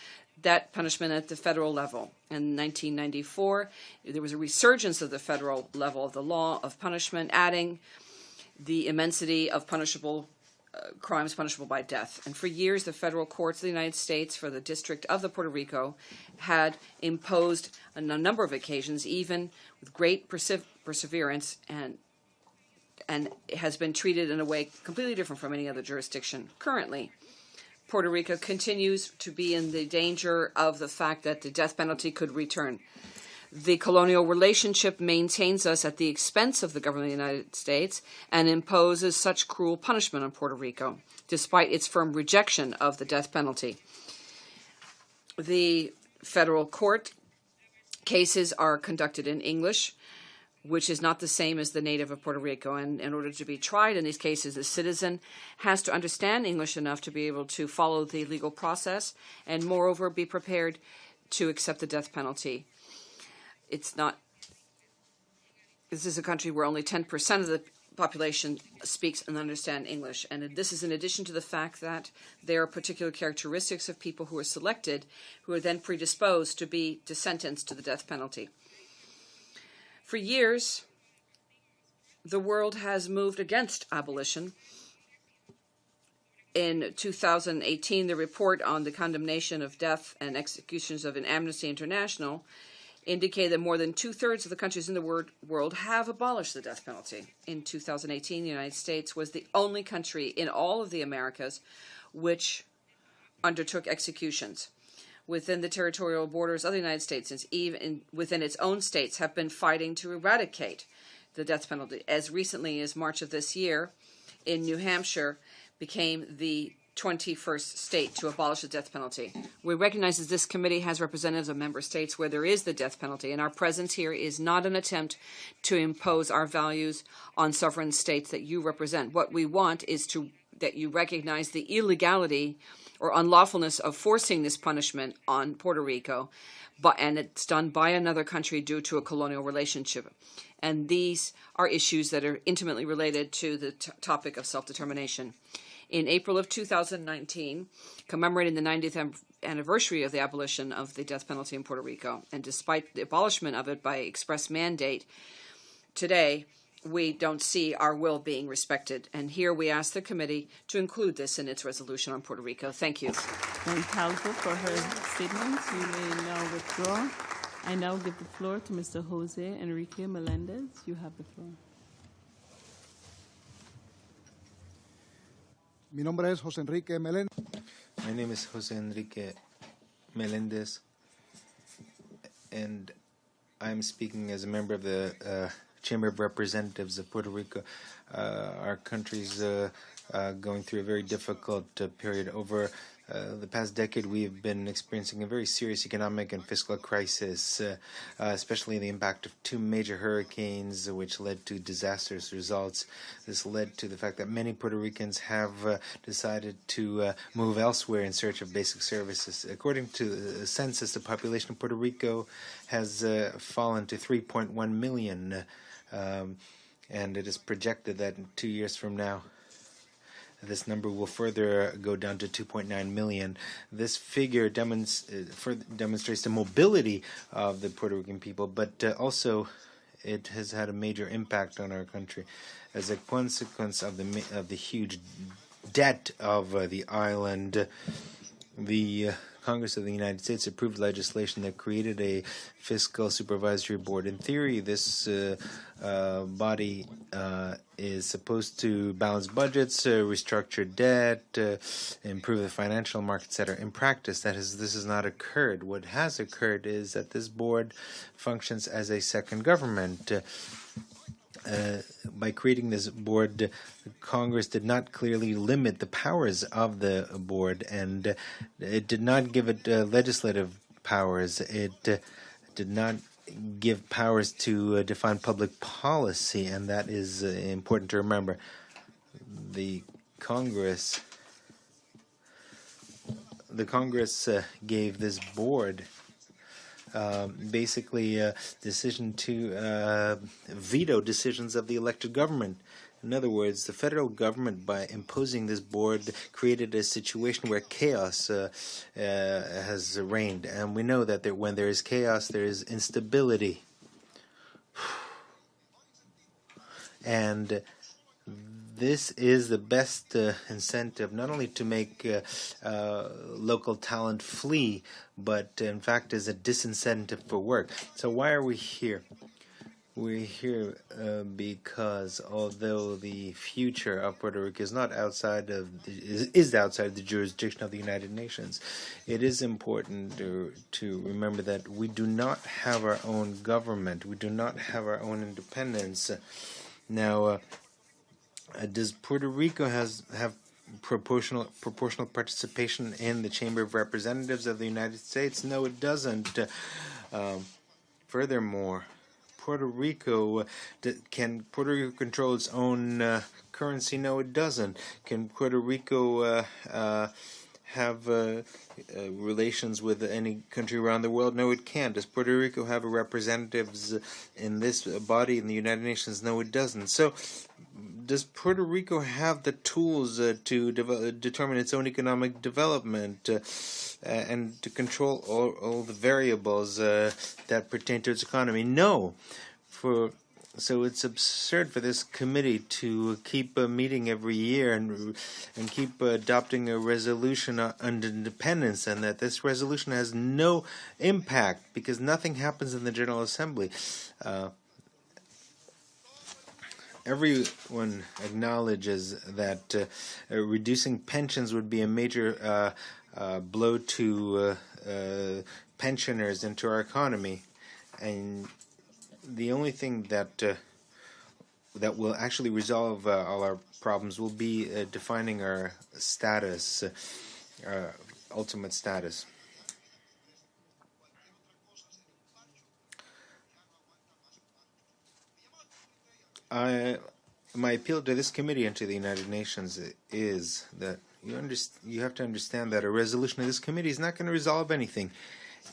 that punishment at the federal level. In 1994, there was a resurgence of the federal level of the law of punishment, adding the immensity of punishable crimes punishable by death. And for years, the federal courts of the United States for the District of the Puerto Rico had imposed on a number of occasions, even with great perseverance, and has been treated in a way completely different from any other jurisdiction currently. Puerto Rico continues to be in the danger of the fact that the death penalty could return. The colonial relationship maintains us at the expense of the government of the United States and imposes such cruel punishment on Puerto Rico, despite its firm rejection of the death penalty. The federal court cases are conducted in English, which is not the same as the native of Puerto Rico. And in order to be tried in these cases, the citizen has to understand English enough to be able to follow the legal process and, moreover, be prepared to accept the death penalty. This is a country where only 10% of the population speaks and understand English. And this is in addition to the fact that there are particular characteristics of people who are selected who are then predisposed to be sentenced to the death penalty. For years, the world has moved against abolition. In 2018, the report on the condemnation of death and executions of Amnesty International indicated that more than two-thirds of the countries in the world have abolished the death penalty. In 2018, the United States was the only country in all of the Americas which undertook executions. Within the territorial borders of the United States, since even within its own states, have been fighting to eradicate the death penalty. As recently as March of this year, in New Hampshire, became the 21st state to abolish the death penalty. We recognize that this committee has representatives of member states where there is the death penalty, and our presence here is not an attempt to impose our values on sovereign states that you represent. What we want is that you recognize the illegality or unlawfulness of forcing this punishment on Puerto Rico, and it's done by another country due to a colonial relationship. And these are issues that are intimately related to the topic of self-determination. In April of 2019, commemorating the 90th anniversary of the abolition of the death penalty in Puerto Rico, and despite the abolishment of it by express mandate, today we don't see our will being respected. And here we ask the committee to include this in its resolution on Puerto Rico. Thank you. Thank counsel for her statements. You may now withdraw. I now give the floor to Mr. Jose Enrique Melendez. You have the floor. Mi nombre es José Enrique Meléndez. My name is Jose Enrique Melendez, and I'm speaking as a member of the Chamber of Representatives of Puerto Rico. Our country's going through a very difficult period. Over the past decade, we've been experiencing a very serious economic and fiscal crisis, especially the impact of two major hurricanes, which led to disastrous results. This led to the fact that many Puerto Ricans have decided to move elsewhere in search of basic services. According to the census, the population of Puerto Rico has fallen to 3.1 million, and it is projected that in 2 years from now, this number will further go down to 2.9 million. This figure demonstrates the mobility of the Puerto Rican people, but also it has had a major impact on our country as a consequence of the huge debt of the island. The Congress of the United States approved legislation that created a fiscal supervisory board. In theory, this body is supposed to balance budgets, restructure debt, improve the financial markets, etc. In practice, this has not occurred. What has occurred is that this board functions as a second government. By creating this board, Congress did not clearly limit the powers of the board, and it did not give it legislative powers. It did not give powers to define public policy, and that is important to remember. The Congress gave this board basically a decision to veto decisions of the elected government. In other words, the federal government, by imposing this board, created a situation where chaos has reigned. And we know that when there is chaos, there is instability. And this is the best incentive, not only to make local talent flee, but in fact is a disincentive for work. So why are we here? We're here because although the future of Puerto Rico is outside the jurisdiction of the United Nations, it is important to remember that we do not have our own government. We do not have our own independence. Now, does Puerto Rico have proportional participation in the Chamber of Representatives of the United States? No, it doesn't. Furthermore, Puerto Rico control its own currency? No, it doesn't. Can Puerto Rico have relations with any country around the world? No, it can't. Does Puerto Rico have representatives in this body in the United Nations? No, it doesn't. So, does Puerto Rico have the tools to determine its own economic development and to control all the variables that pertain to its economy? No. So it's absurd for this committee to keep meeting every year and keep adopting a resolution on independence, and that this resolution has no impact because nothing happens in the General Assembly. Everyone acknowledges that reducing pensions would be a major blow to pensioners and to our economy, and the only thing that will actually resolve all our problems will be defining our status, our ultimate status. my appeal to this committee and to the United Nations is that you have to understand that a resolution of this committee is not going to resolve anything,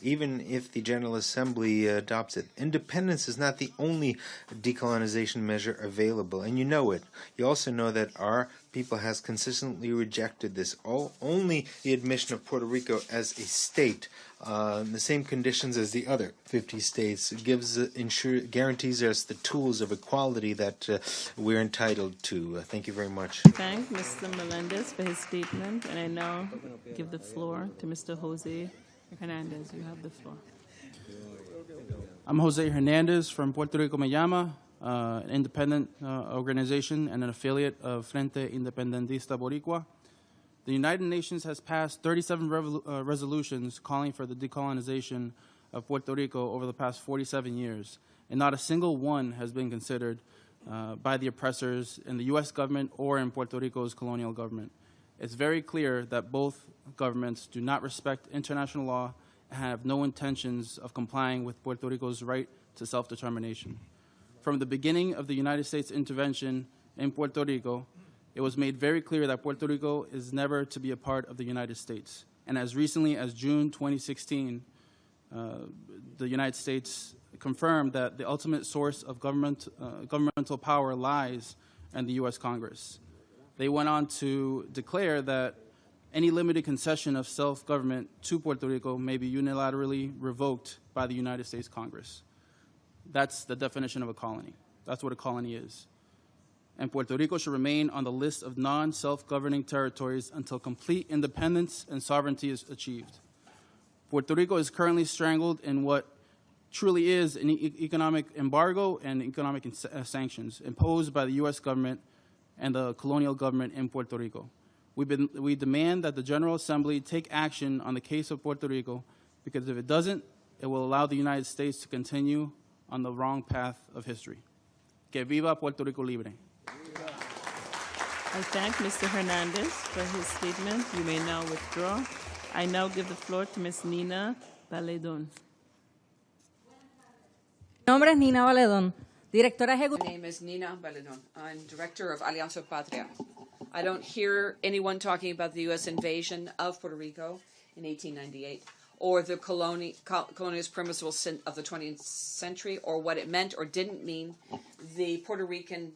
even if the General Assembly adopts it. Independence is not the only decolonization measure available, and you know it. You also know that our people has consistently rejected this. Only the admission of Puerto Rico as a state in the same conditions as the other 50 states guarantees us the tools of equality that we're entitled to. Thank you very much. Thank Mr. Melendez for his statement, and I now give the floor to Mr. Jose Hernandez. You have the floor. I'm Jose Hernandez from Puerto Rico Me Llama, an independent organization and an affiliate of Frente Independentista Boricua. The United Nations has passed 37 resolutions calling for the decolonization of Puerto Rico over the past 47 years, and not a single one has been considered by the oppressors in the U.S. government or in Puerto Rico's colonial government. It's very clear that both governments do not respect international law and have no intentions of complying with Puerto Rico's right to self-determination. From the beginning of the United States intervention in Puerto Rico, it was made very clear that Puerto Rico is never to be a part of the United States. And as recently as June 2016, the United States confirmed that the ultimate source of governmental power lies in the U.S. Congress. They went on to declare that any limited concession of self-government to Puerto Rico may be unilaterally revoked by the United States Congress. That's the definition of a colony. That's what a colony is. And Puerto Rico should remain on the list of non-self-governing territories until complete independence and sovereignty is achieved. Puerto Rico is currently strangled in what truly is an economic embargo and economic sanctions imposed by the U.S. government and the colonial government in Puerto Rico. We demand that the General Assembly take action on the case of Puerto Rico, because if it doesn't, it will allow the United States to continue on the wrong path of history. Que viva Puerto Rico libre. I thank Mr. Hernandez for his statement. You may now withdraw. I now give the floor to Ms. Nina Valedon. Mi nombre es Nina Valedon, directora ejecutiva. My name is Nina Valedon. I'm director of Alianza Patria. I don't hear anyone talking about the U.S. invasion of Puerto Rico in 1898 or the colonialist permissible sin of the 20th century, or what it meant or didn't mean, the Puerto Rican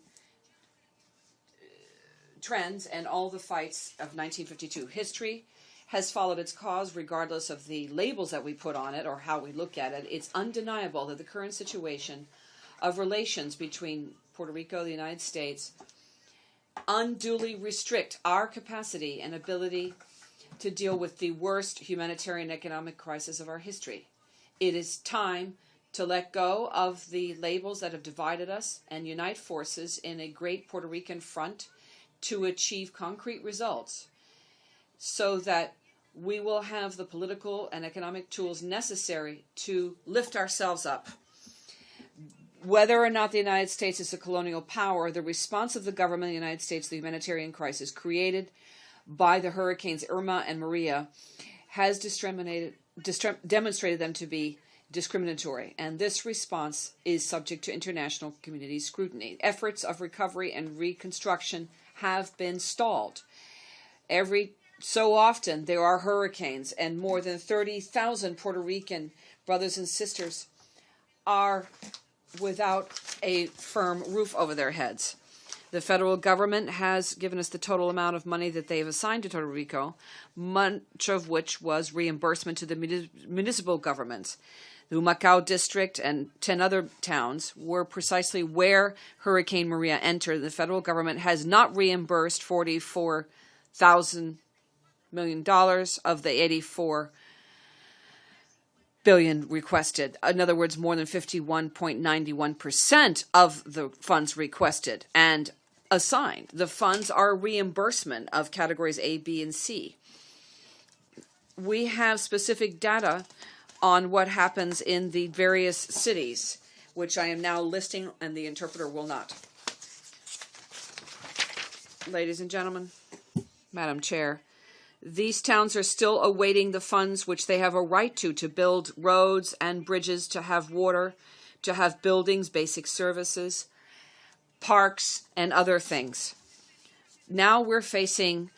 trends and all the fights of 1952. History has followed its cause regardless of the labels that we put on it or how we look at it. It's undeniable that the current situation of relations between Puerto Rico and the United States unduly restrict our capacity and ability to deal with the worst humanitarian economic crisis of our history. It is time to let go of the labels that have divided us and unite forces in a great Puerto Rican front to achieve concrete results, so that we will have the political and economic tools necessary to lift ourselves up. Whether or not the United States is a colonial power, the response of the government of the United States to the humanitarian crisis created by the hurricanes Irma and Maria has demonstrated them to be discriminatory, and this response is subject to international community scrutiny. Efforts of recovery and reconstruction have been stalled. Every so often there are hurricanes, and more than 30,000 Puerto Rican brothers and sisters are without a firm roof over their heads. The federal government has given us the total amount of money that they have assigned to Puerto Rico, much of which was reimbursement to the municipal governments. The Humacao district and 10 other towns were precisely where Hurricane Maria entered. The federal government has not reimbursed $44,000 million of the $84 billion requested. In other words, more than 51.91% of the funds requested and assigned. The funds are reimbursement of categories A, B, and C. We have specific data on what happens in the various cities, which I am now listing, and the interpreter will not. Ladies and gentlemen, Madam Chair, these towns are still awaiting the funds which they have a right to build roads and bridges, to have water, to have buildings, basic services. parks, and other things. Now we're facing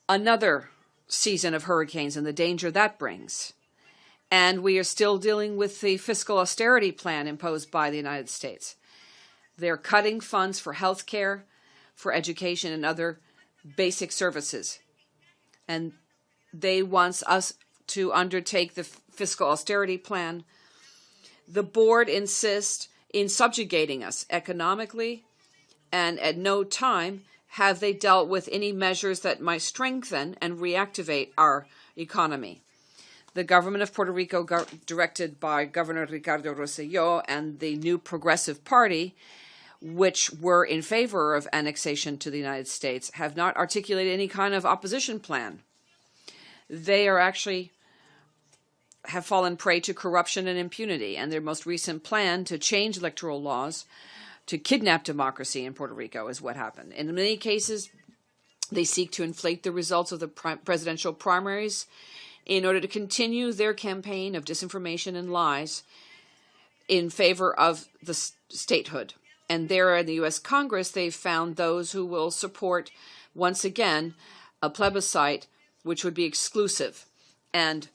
another season of hurricanes and the danger that brings. And we are still dealing with the fiscal austerity plan imposed by the United States. They're cutting funds for health care, for education, and other basic services. And they want us to undertake the fiscal austerity plan. The board insists in subjugating us economically, and at no time have they dealt with any measures that might strengthen and reactivate our economy. The government of Puerto Rico, directed by Governor Ricardo Rosselló and the New Progressive Party, which were in favor of annexation to the United States, have not articulated any kind of opposition plan. They are actually have fallen prey to corruption and impunity, and their most recent plan to change electoral laws to kidnap democracy in Puerto Rico is what happened. In many cases, they seek to inflate the results of the presidential primaries in order to continue their campaign of disinformation and lies in favor of the statehood. And there in the U.S. Congress, they've found those who will support, once again, a plebiscite which would be exclusive and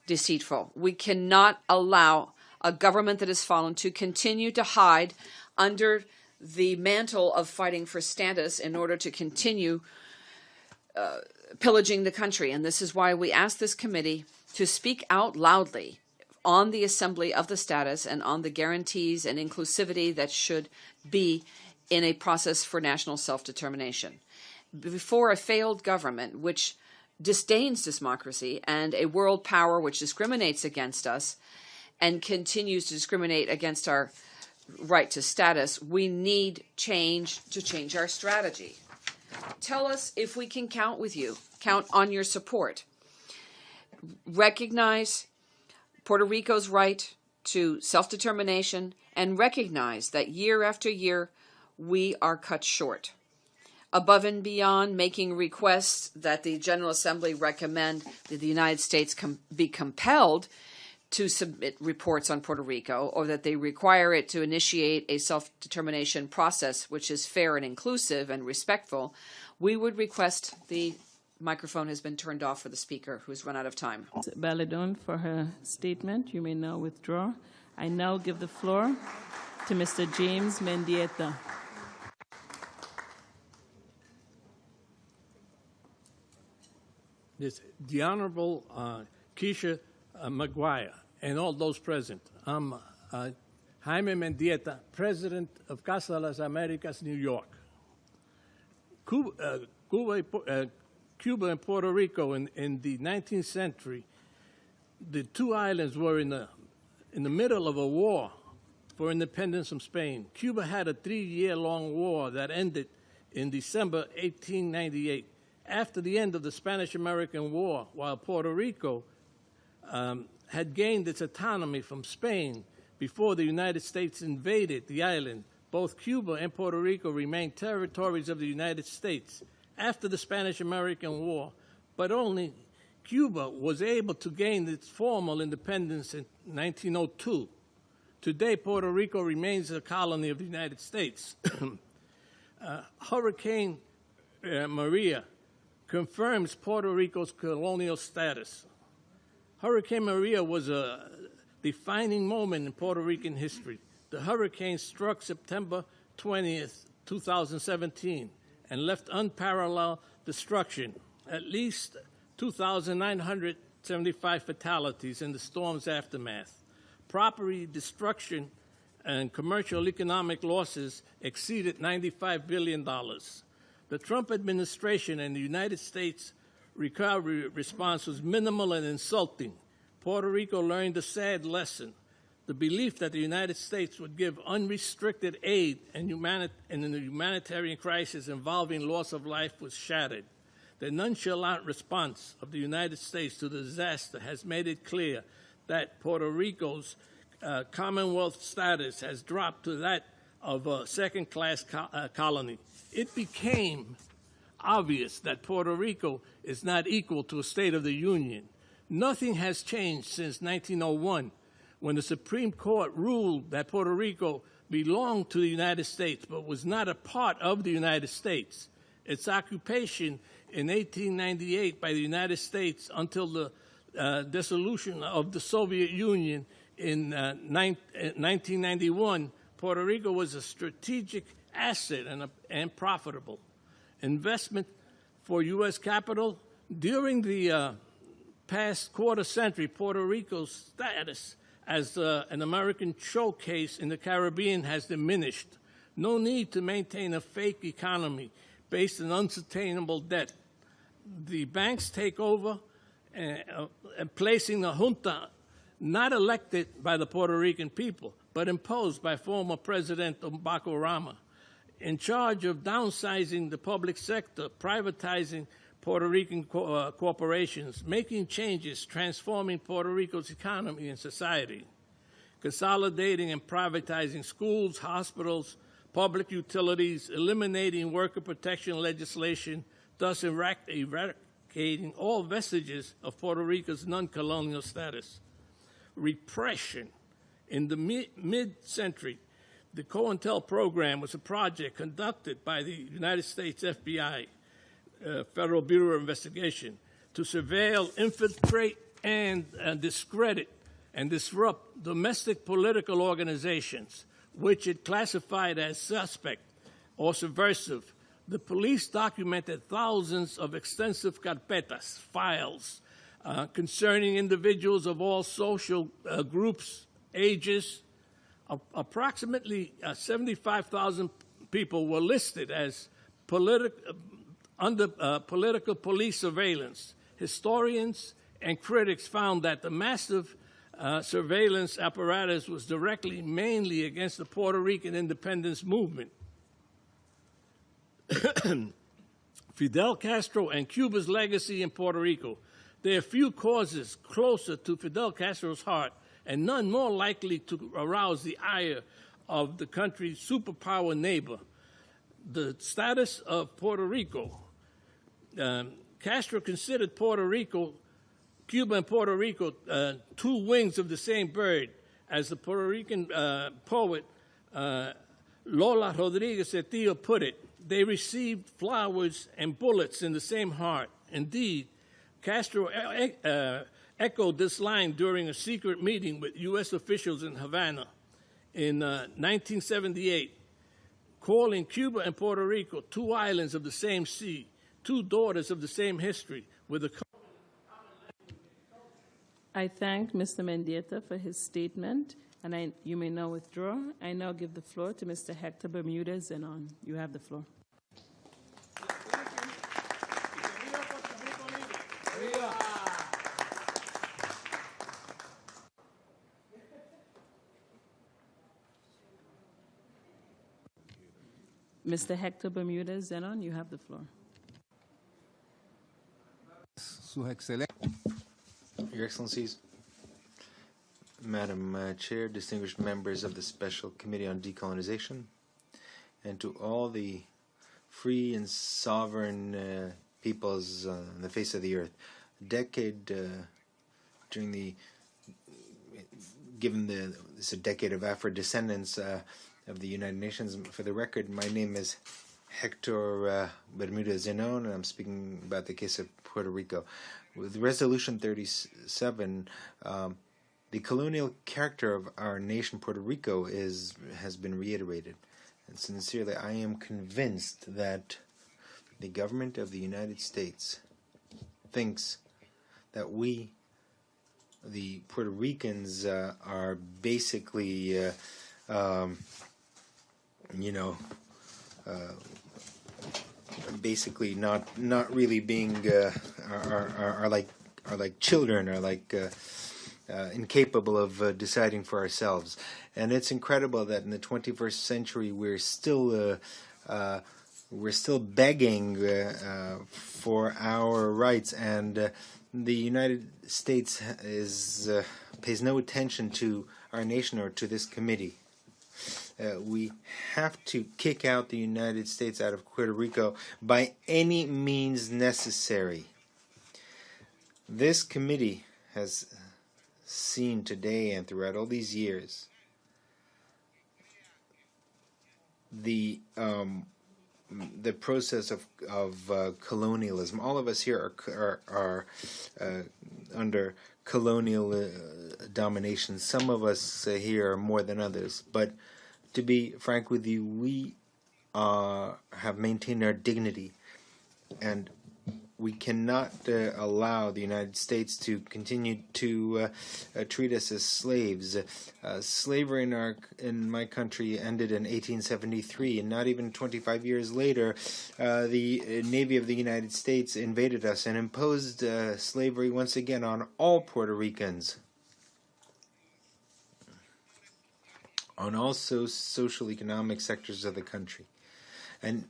deceitful. We cannot allow a government that has fallen to continue to hide under the mantle of fighting for status in order to continue pillaging the country. And this is why we ask this committee to speak out loudly on the assembly of the status and on the guarantees and inclusivity that should be in a process for national self-determination. Before a failed government which disdains democracy and a world power which discriminates against us and continues to discriminate against our right to status, we need change to change our strategy. Tell us if we can count with you, count on your support. Recognize Puerto Rico's right to self-determination and recognize that year after year we are cut short. Above and beyond making requests that the General Assembly recommend that the United States be compelled to submit reports on Puerto Rico, or that they require it to initiate a self-determination process which is fair and inclusive and respectful, we would request the microphone has been turned off for the speaker who's run out of time. Baladon for her statement. You may now withdraw. I now give the floor to Mr. James Mendieta. The Honorable Keisha McGuire and all those present. I'm Jaime Mendieta, President of Casa Las Americas, New York. Cuba and Puerto Rico in the 19th century, the two islands were in the middle of a war for independence from Spain. Cuba had a 3-year-long war that ended in December 1898. After the end of the Spanish-American War, while Puerto Rico had gained its autonomy from Spain before the United States invaded the island, both Cuba and Puerto Rico remained territories of the United States after the Spanish-American War, but only Cuba was able to gain its formal independence in 1902. Today, Puerto Rico remains a colony of the United States. Hurricane Maria confirms Puerto Rico's colonial status. Hurricane Maria was a defining moment in Puerto Rican history. The hurricane struck September 20th, 2017, and left unparalleled destruction, at least 2,975 fatalities in the storm's aftermath. Property destruction and commercial economic losses exceeded $95 billion. The Trump administration and the United States recovery response was minimal and insulting. Puerto Rico learned a sad lesson. The belief that the United States would give unrestricted aid in the humanitarian crisis involving loss of life was shattered. The nonchalant response of the United States to the disaster has made it clear that Puerto Rico's Commonwealth status has dropped to that of a second-class colony. It became obvious that Puerto Rico is not equal to a State of the Union. Nothing has changed since 1901, when the Supreme Court ruled that Puerto Rico belonged to the United States but was not a part of the United States. Its occupation in 1898 by the United States until the dissolution of the Soviet Union in 1991, Puerto Rico was a strategic asset and profitable investment for U.S. capital. During the past quarter century, Puerto Rico's status as an American showcase in the Caribbean has diminished. No need to maintain a fake economy based on unsustainable debt. The banks take over, placing the junta not elected by the Puerto Rican people, but imposed by former President Barack Obama, in charge of downsizing the public sector, privatizing Puerto Rican corporations, making changes, transforming Puerto Rico's economy and society, consolidating and privatizing schools, hospitals, public utilities, eliminating worker protection legislation, thus eradicating all vestiges of Puerto Rico's non-colonial status. Repression. In the mid-century, the COINTEL program was a project conducted by the United States FBI, Federal Bureau of Investigation, to surveil, infiltrate, and discredit and disrupt domestic political organizations, which it classified as suspect or subversive. The police documented thousands of extensive carpetas, files, concerning individuals of all social groups, ages. Approximately 75,000 people were listed as under political police surveillance. Historians and critics found that the massive surveillance apparatus was directly, mainly against the Puerto Rican independence movement. Fidel Castro and Cuba's legacy in Puerto Rico. There are few causes closer to Fidel Castro's heart and none more likely to arouse the ire of the country's superpower neighbor. The status of Puerto Rico. Castro considered Cuba and Puerto Rico, two wings of the same bird. As the Puerto Rican poet Lola Rodriguez Etillo put it, they received flowers and bullets in the same heart. Indeed, Castro echoed this line during a secret meeting with U.S. officials in Havana in 1978, calling Cuba and Puerto Rico two islands of the same sea, two daughters of the same history, with a I thank Mr. Mendieta for his statement, and you may now withdraw. I now give the floor to Mr. Hector Bermudez Zenon. You have the floor. Mr. Hector Bermudez Zenon, you have the floor. Your Excellencies, Madam Chair, distinguished members of the Special Committee on Decolonization, and to all the free and sovereign peoples on the face of the earth. It's a decade of Afro-descendants of the United Nations. For the record, my name is Hector Bermudez Zenon, and I'm speaking about the case of Puerto Rico. With Resolution 37, the colonial character of our nation, Puerto Rico, has been reiterated. And sincerely, I am convinced that the government of the United States thinks that we, the Puerto Ricans, are basically, basically not really being are like children, are like incapable of deciding for ourselves. And it's incredible that in the 21st century we're still begging for our rights, and the United States pays no attention to our nation or to this committee. We have to kick out the United States out of Puerto Rico by any means necessary. This committee has seen today and throughout all these years the process of colonialism. All of us here are under colonial domination. Some of us here are more than others. But to be frank with you, we have maintained our dignity, and we cannot allow the United States to continue to treat us as slaves. Slavery in my country ended in 1873, and not even 25 years later, the Navy of the United States invaded us and imposed slavery once again on all Puerto Ricans, on all social economic sectors of the country. And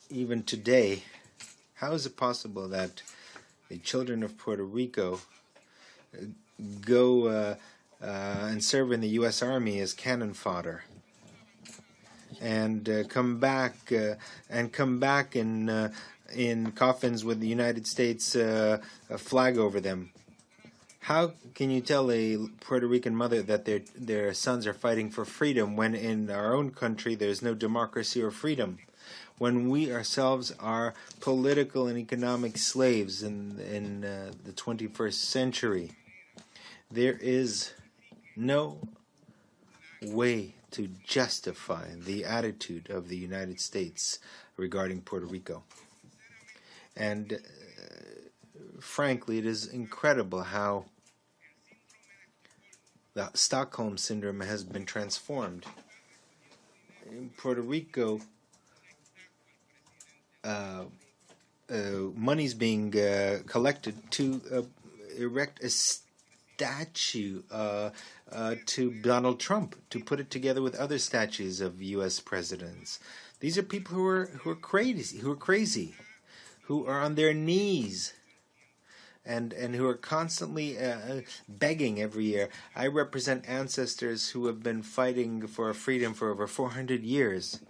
even today, how is it possible that the children of Puerto Rico go and serve in the U.S. Army as cannon fodder, and come back in coffins with the United States flag over them? How can you tell a Puerto Rican mother that their sons are fighting for freedom when in our own country there's no democracy or freedom? When we ourselves are political and economic slaves in the 21st century, there is no way to justify the attitude of the United States regarding Puerto Rico. And frankly, it is incredible how the Stockholm Syndrome has been transformed. In Puerto Rico, money's being collected to erect a statue to Donald Trump, to put it together with other statues of U.S. presidents. These are people who are crazy, who are on their knees, and who are constantly begging every year. I represent ancestors who have been fighting for freedom for over 400 years,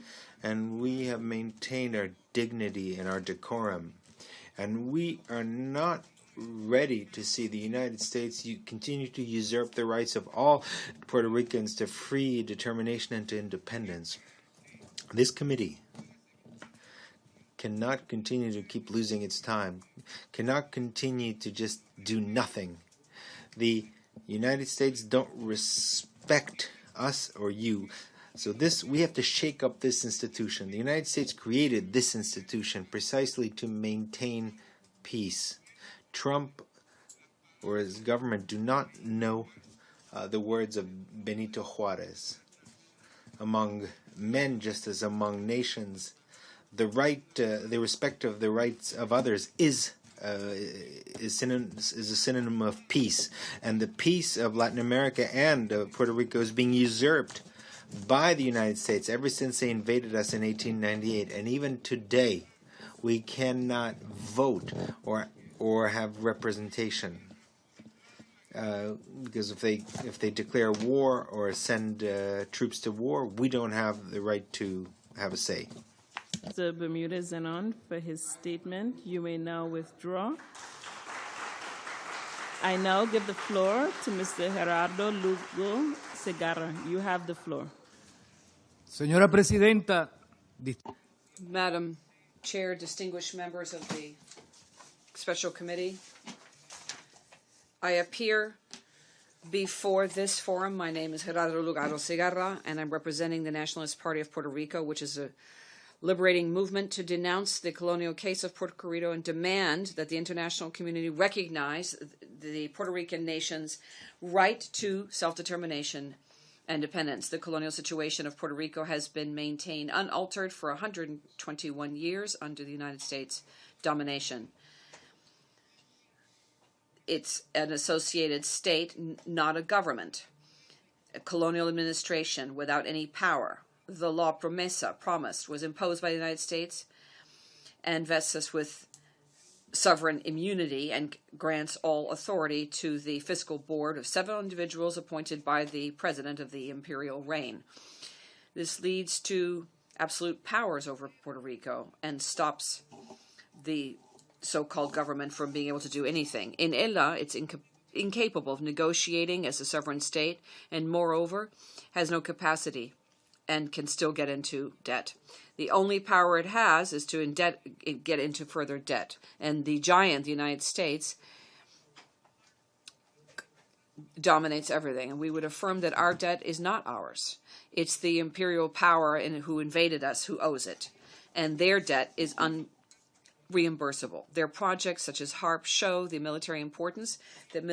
and we have maintained our dignity and our decorum. And we are not ready to see the United States continue to usurp the rights of all Puerto Ricans to free determination and to independence. This committee cannot continue to keep losing its time, cannot continue to just do nothing. The United States don't respect us or you. So we have to shake up this institution. The United States created this institution precisely to maintain peace. Trump or his government do not know the words of Benito Juarez. Among men, just as among nations, the respect of the rights of others is a synonym of peace, and the peace of Latin America and Puerto Rico is being usurped by the United States ever since they invaded us in 1898, and even today, we cannot vote or have representation because if they declare war or send troops to war, we don't have the right to have a say. Mr. Bermudez Zenon for his statement. You may now withdraw. I now give the floor to Mr. Gerardo Lugo Segarra. You have the floor. Señora Presidenta. Madam Chair, distinguished members of the Special Committee, I appear before this forum. My name is Gerardo Lugo Segarra, and I'm representing the Nationalist Party of Puerto Rico, which is a liberating movement to denounce the colonial case of Puerto Rico and demand that the international community recognize the Puerto Rican nation's right to self-determination and independence. The colonial situation of Puerto Rico has been maintained unaltered for 121 years under the United States domination. It's an associated state, not a government. A colonial administration without any power. The law promised, was imposed by the United States and vests us with sovereign immunity and grants all authority to the fiscal board of 7 individuals appointed by the president of the imperial reign. This leads to absolute powers over Puerto Rico and stops the so-called government from being able to do anything. In ELA, it's incapable of negotiating as a sovereign state and, moreover, has no capacity and can still get into debt. The only power it has is to get into further debt. And the giant, the United States, dominates everything. And we would affirm that our debt is not ours. It's the imperial power who invaded us who owes it. And their debt is unreimbursable. Their projects, such as HARP, show the military importance that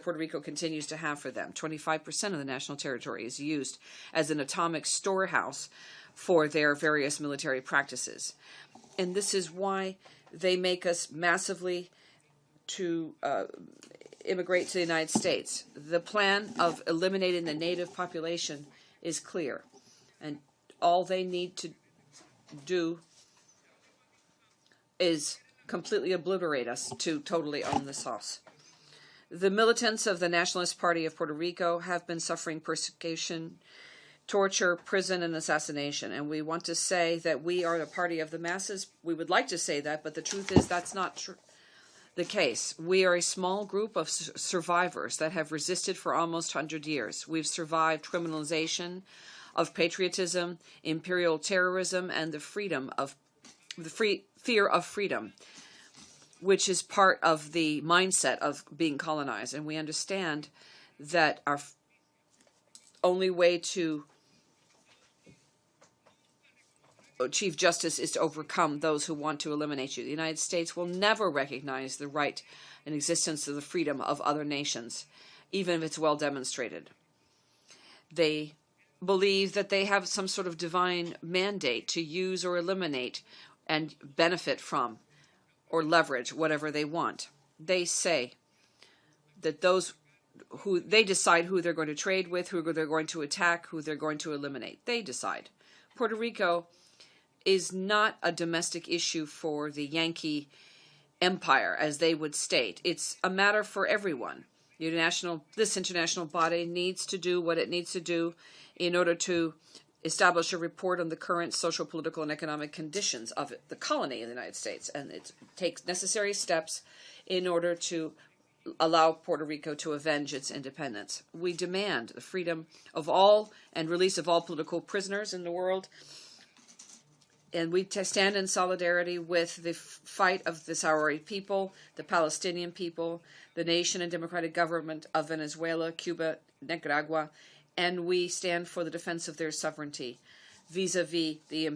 Puerto Rico continues to have for them. 25% of the national territory is used as an atomic storehouse for their various military practices. And this is why they make us massively to immigrate to the United States. The plan of eliminating the native population is clear. And all they need to do is completely obliterate us to totally own this house. The militants of the Nationalist Party of Puerto Rico have been suffering persecution, torture, prison, and assassination. And we want to say that we are the party of the masses. We would like to say that, but the truth is that's not the case. We are a small group of survivors that have resisted for almost 100 years. We've survived criminalization of patriotism, imperial terrorism, and the fear of freedom, which is part of the mindset of being colonized. And we understand that our only way to achieve justice is to overcome those who want to eliminate you. The United States will never recognize the right and existence of the freedom of other nations, even if it's well demonstrated. They believe that they have some sort of divine mandate to use or eliminate and benefit from or leverage whatever they want. They say that they decide who they're going to trade with, who they're going to attack, who they're going to eliminate. They decide. Puerto Rico is not a domestic issue for the Yankee empire, as they would state. It's a matter for everyone. This international body needs to do what it needs to do in order to establish a report on the current social, political, and economic conditions of the colony in the United States. And it takes necessary steps in order to allow Puerto Rico to avenge its independence. We demand the freedom of all and release of all political prisoners in the world. And we stand in solidarity with the fight of the Sahrawi people, the Palestinian people, the nation and democratic government of Venezuela, Cuba, Nicaragua, and we stand for the defense of their sovereignty vis-a-vis the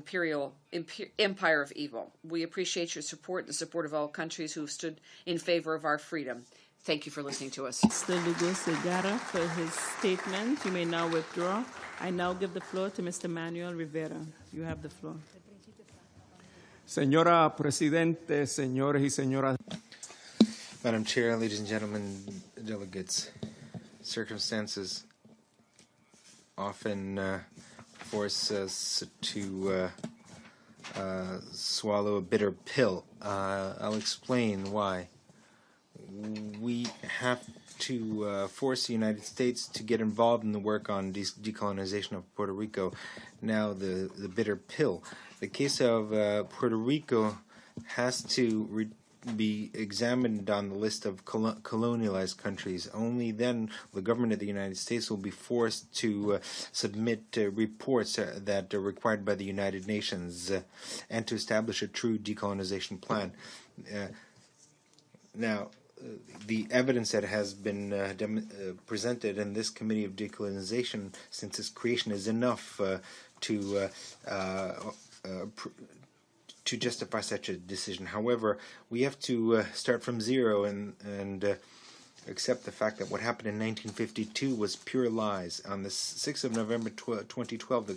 empire of evil. We appreciate your support, the support of all countries who have stood in favor of our freedom. Thank you for listening to us. Mr. Lugo Segarra for his statement. You may now withdraw. I now give the floor to Mr. Manuel Rivera. You have the floor. Señora Presidente, señores y señoras. Madam Chair, ladies and gentlemen, delegates, circumstances often force us to swallow a bitter pill. I'll explain why. We have to force the United States to get involved in the work on decolonization of Puerto Rico. Now, the bitter pill. The case of Puerto Rico has to be examined on the list of colonialized countries. Only then the government of the United States will be forced to submit reports that are required by the United Nations and to establish a true decolonization plan. Now, the evidence that has been presented in this Committee of Decolonization since its creation is enough to justify such a decision. However, we have to start from zero and accept the fact that what happened in 1952 was pure lies. On the 6th of November 2012,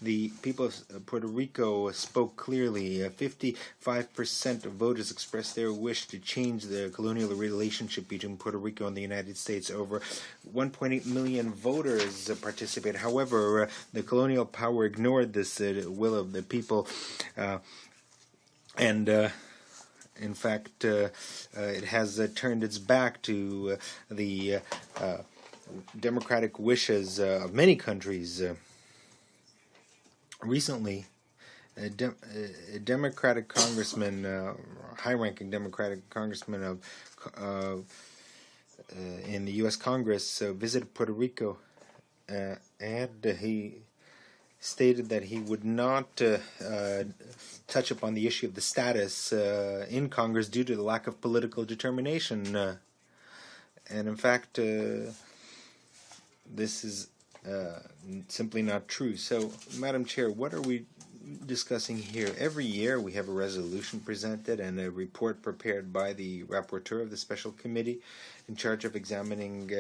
the people of Puerto Rico spoke clearly. 55% of voters expressed their wish to change the colonial relationship between Puerto Rico and the United States. Over 1.8 million voters participated. However, the colonial power ignored this will of the people, in fact, it has turned its back to the democratic wishes of many countries. Recently, a Democratic congressman, high-ranking Democratic congressman in the U.S. Congress, visited Puerto Rico, and he stated that he would not touch upon the issue of the status in Congress due to the lack of political determination. And in fact, this is simply not true. So, Madam Chair, what are we discussing here? Every year we have a resolution presented and a report prepared by the rapporteur of the special committee in charge of examining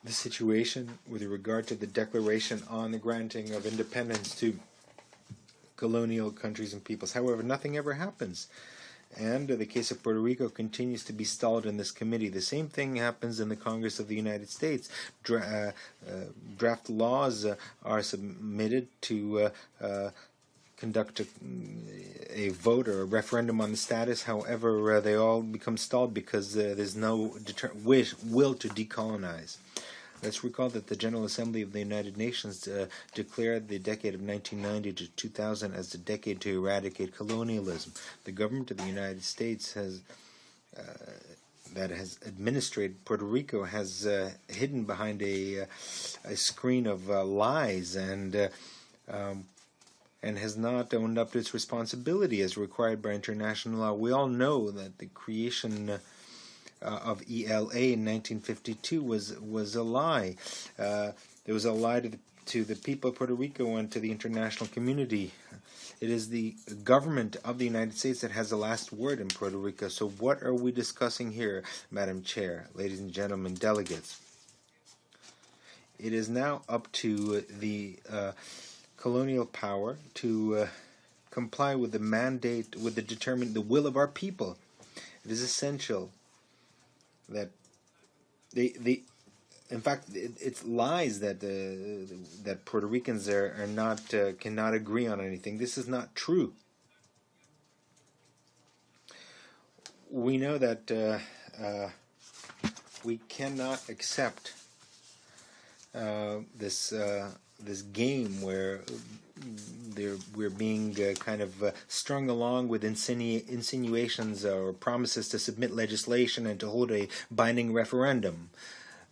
the situation with regard to the declaration on the granting of independence to colonial countries and peoples. However, nothing ever happens. And the case of Puerto Rico continues to be stalled in this committee. The same thing happens in the Congress of the United States. Draft laws are submitted to conduct a vote or a referendum on the status. However, they all become stalled because there's no will to decolonize. Let's recall that the General Assembly of the United Nations declared the decade of 1990 to 2000 as the decade to eradicate colonialism. The government of the United States that has administered Puerto Rico has hidden behind a screen of lies and has not owned up to its responsibility as required by international law. We all know that the creation of ELA in 1952 was a lie. There was a lie to the people of Puerto Rico and to the international community. It is the government of the United States that has the last word in Puerto Rico. So what are we discussing here, Madam Chair, ladies and gentlemen, delegates? It is now up to the colonial power to comply with the mandate, with the will of our people. It is essential that in fact, it's lies that that Puerto Ricans are not cannot agree on anything. This is not true. We know that we cannot accept this game where we're being kind of strung along with insinuations or promises to submit legislation and to hold a binding referendum.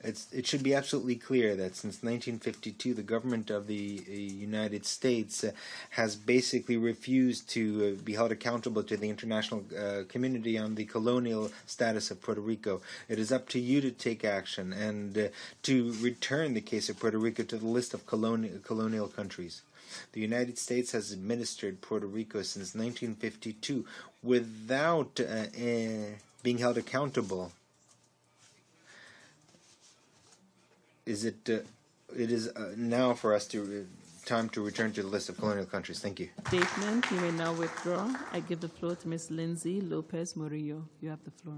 It should be absolutely clear that since 1952, the government of the United States has basically refused to be held accountable to the international community on the colonial status of Puerto Rico. It is up to you to take action and to return the case of Puerto Rico to the list of colonial countries. The United States has administered Puerto Rico since 1952 without being held accountable. It is now for us time to return to the list of colonial countries. Thank you. Statement, you may now withdraw. I give the floor to Ms. Lindsay Lopez Murillo. You have the floor.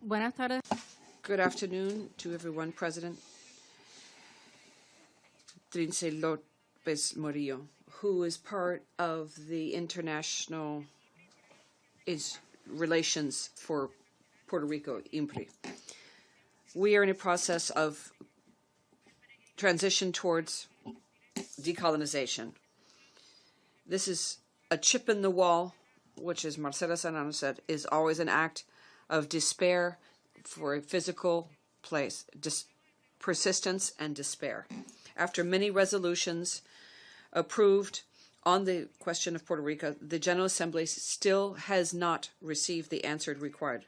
Buenas tardes. Good afternoon to everyone, President. Lindsay Lopez Murillo, who is part of the international relations for Puerto Rico, IMPRI. We are in a process of transition towards decolonization. This is a chip in the wall, which, as Marcela Sanano said, is always an act of despair for a physical place, persistence and despair. After many resolutions approved on the question of Puerto Rico, the General Assembly still has not received the answer required.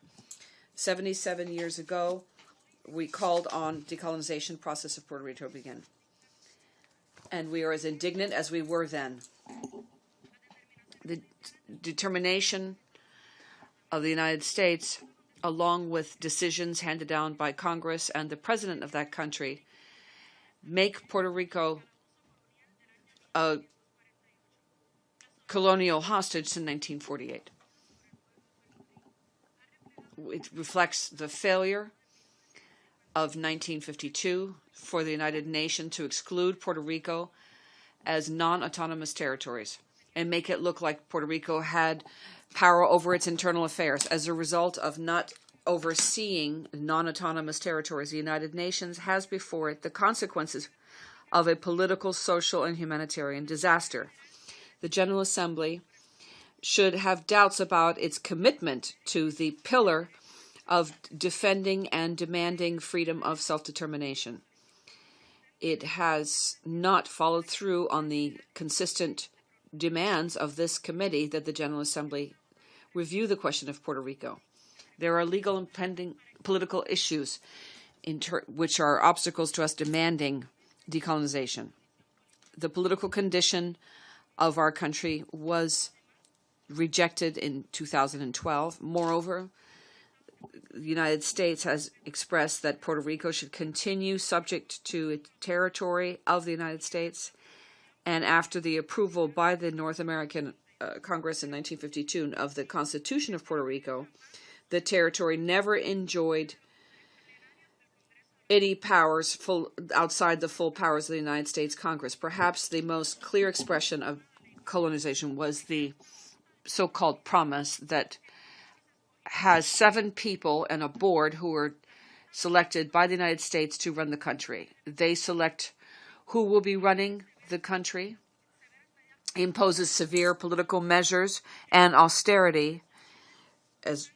77 years ago, we called on decolonization process of Puerto Rico to begin. And we are as indignant as we were then. The determination of the United States, along with decisions handed down by Congress and the president of that country, make Puerto Rico a colonial hostage since 1948. It reflects the failure of 1952 for the United Nations to exclude Puerto Rico as non-autonomous territories and make it look like Puerto Rico had power over its internal affairs. As a result of not overseeing non-autonomous territories, the United Nations has before it the consequences of a political, social, and humanitarian disaster. The General Assembly should have doubts about its commitment to the pillar of defending and demanding freedom of self-determination. it has not followed through on the consistent demands of this committee that the General Assembly review the question of Puerto Rico. There are legal and pending political issues which are obstacles to us demanding decolonization. The political condition of our country was rejected in 2012. Moreover, the United States has expressed that Puerto Rico should continue subject to a territory of the United States. And after the approval by the North American Congress in 1952 of the Constitution of Puerto Rico, the territory never enjoyed any powers outside the full powers of the United States Congress. Perhaps the most clear expression of colonization was the so-called promise that has 7 people and a board who are selected by the United States to run the country. They select who will be running the country, imposes severe political measures and austerity as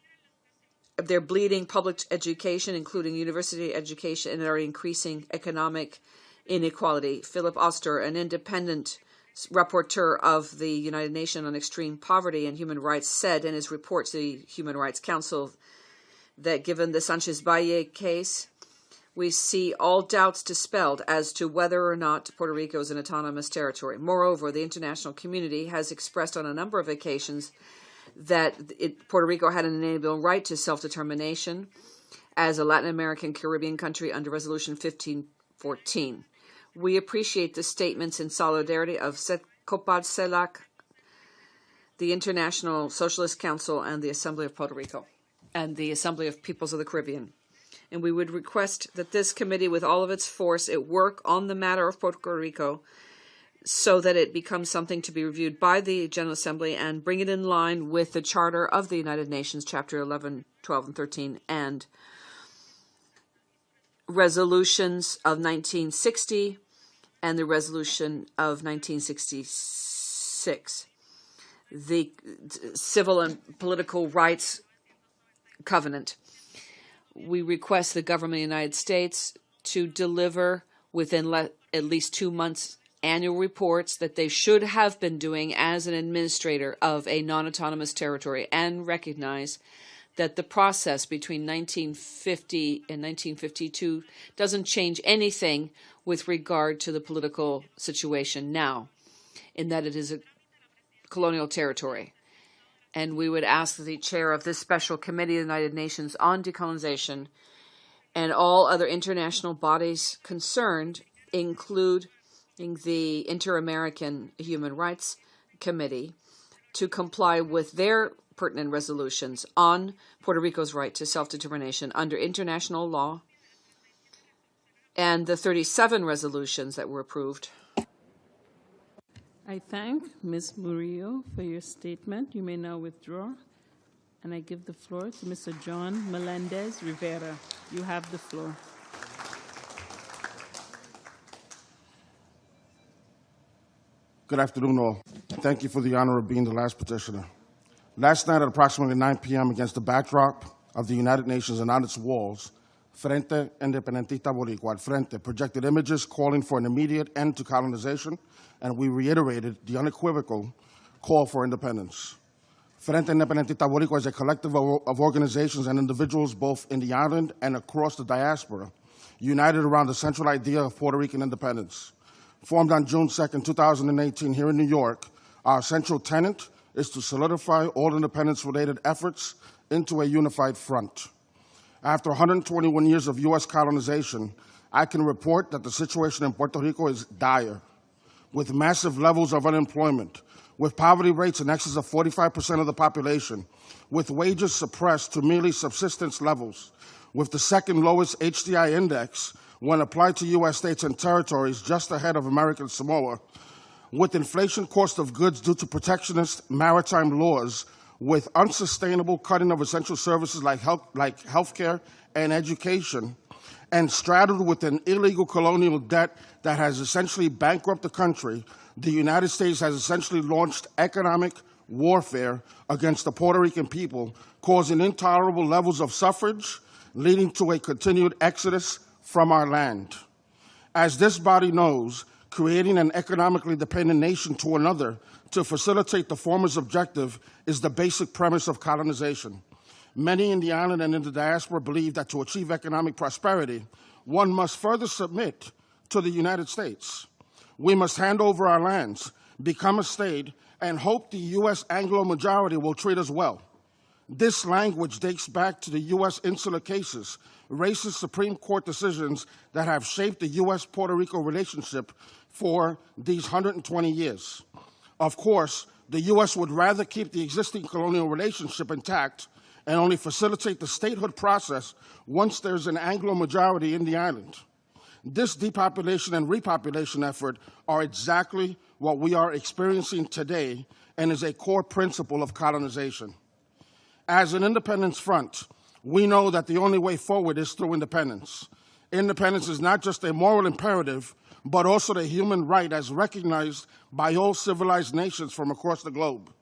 they're bleeding public education, including university education, and are increasing economic inequality. Philip Oster, an independent rapporteur of the United Nations on Extreme Poverty and Human Rights, said in his report to the Human Rights Council that given the Sanchez Valle case, we see all doubts dispelled as to whether or not Puerto Rico is an autonomous territory. Moreover, the international community has expressed on a number of occasions that Puerto Rico had an inalienable right to self-determination as a Latin American Caribbean country under Resolution 1514. We appreciate the statements in solidarity of COPAD, CELAC, the International Socialist Council, and the Assembly of Puerto Rico, and the Assembly of Peoples of the Caribbean. And we would request that this committee, with all of its force, it work on the matter of Puerto Rico so that it becomes something to be reviewed by the General Assembly and bring it in line with the Charter of the United Nations, Chapter 11, 12, and 13, and resolutions of 1960 and the resolution of 1966, the Civil and Political Rights Covenant. We request the government of the United States to deliver within at least 2 months annual reports that they should have been doing as an administrator of a non-autonomous territory, and recognize that the process between 1950 and 1952 doesn't change anything with regard to the political situation now, in that it is a colonial territory. And we would ask the chair of this special committee of the United Nations on decolonization and all other international bodies concerned, including the Inter-American Human Rights Committee, to comply with their pertinent resolutions on Puerto Rico's right to self-determination under international law and the 37 resolutions that were approved. I thank Ms. Murillo for your statement. You may now withdraw. And I give the floor to Mr. John Melendez Rivera. You have the floor. Good afternoon, all. Thank you for the honor of being the last petitioner. Last night at approximately 9 p.m., against the backdrop of the United Nations and on its walls, Frente Independentista Boricua, Frente, projected images calling for an immediate end to colonization, and we reiterated the unequivocal call for independence. Frente Independentista Boricua is a collective of organizations and individuals both in the island and across the diaspora, united around the central idea of Puerto Rican independence. Formed on June 2, 2018 here in New York, our central tenet is to solidify all independence-related efforts into a unified front. After 121 years of U.S. colonization, I can report that the situation in Puerto Rico is dire, with massive levels of unemployment, with poverty rates in excess of 45% of the population, with wages suppressed to merely subsistence levels, with the second lowest HDI index when applied to U.S. states and territories, just ahead of American Samoa, with inflation cost of goods due to protectionist maritime laws, with unsustainable cutting of essential services like healthcare and education, and straddled with an illegal colonial debt that has essentially bankrupted the country, the United States has essentially launched economic warfare against the Puerto Rican people, causing intolerable levels of suffrage, leading to a continued exodus from our land. As this body knows, creating an economically dependent nation to another to facilitate the former's objective is the basic premise of colonization. Many in the island and in the diaspora believe that to achieve economic prosperity, one must further submit to the United States. We must hand over our lands, become a state, and hope the U.S. Anglo-majority will treat us well. This language dates back to the U.S. insular cases, racist Supreme Court decisions that have shaped the U.S.-Puerto Rico relationship for these 120 years. Of course, the U.S. would rather keep the existing colonial relationship intact and only facilitate the statehood process once there's an Anglo-majority in the island. This depopulation and repopulation effort are exactly what we are experiencing today and is a core principle of colonization. As an independence front, we know that the only way forward is through independence. Independence is not just a moral imperative, but also the human right as recognized by all civilized nations from across the globe.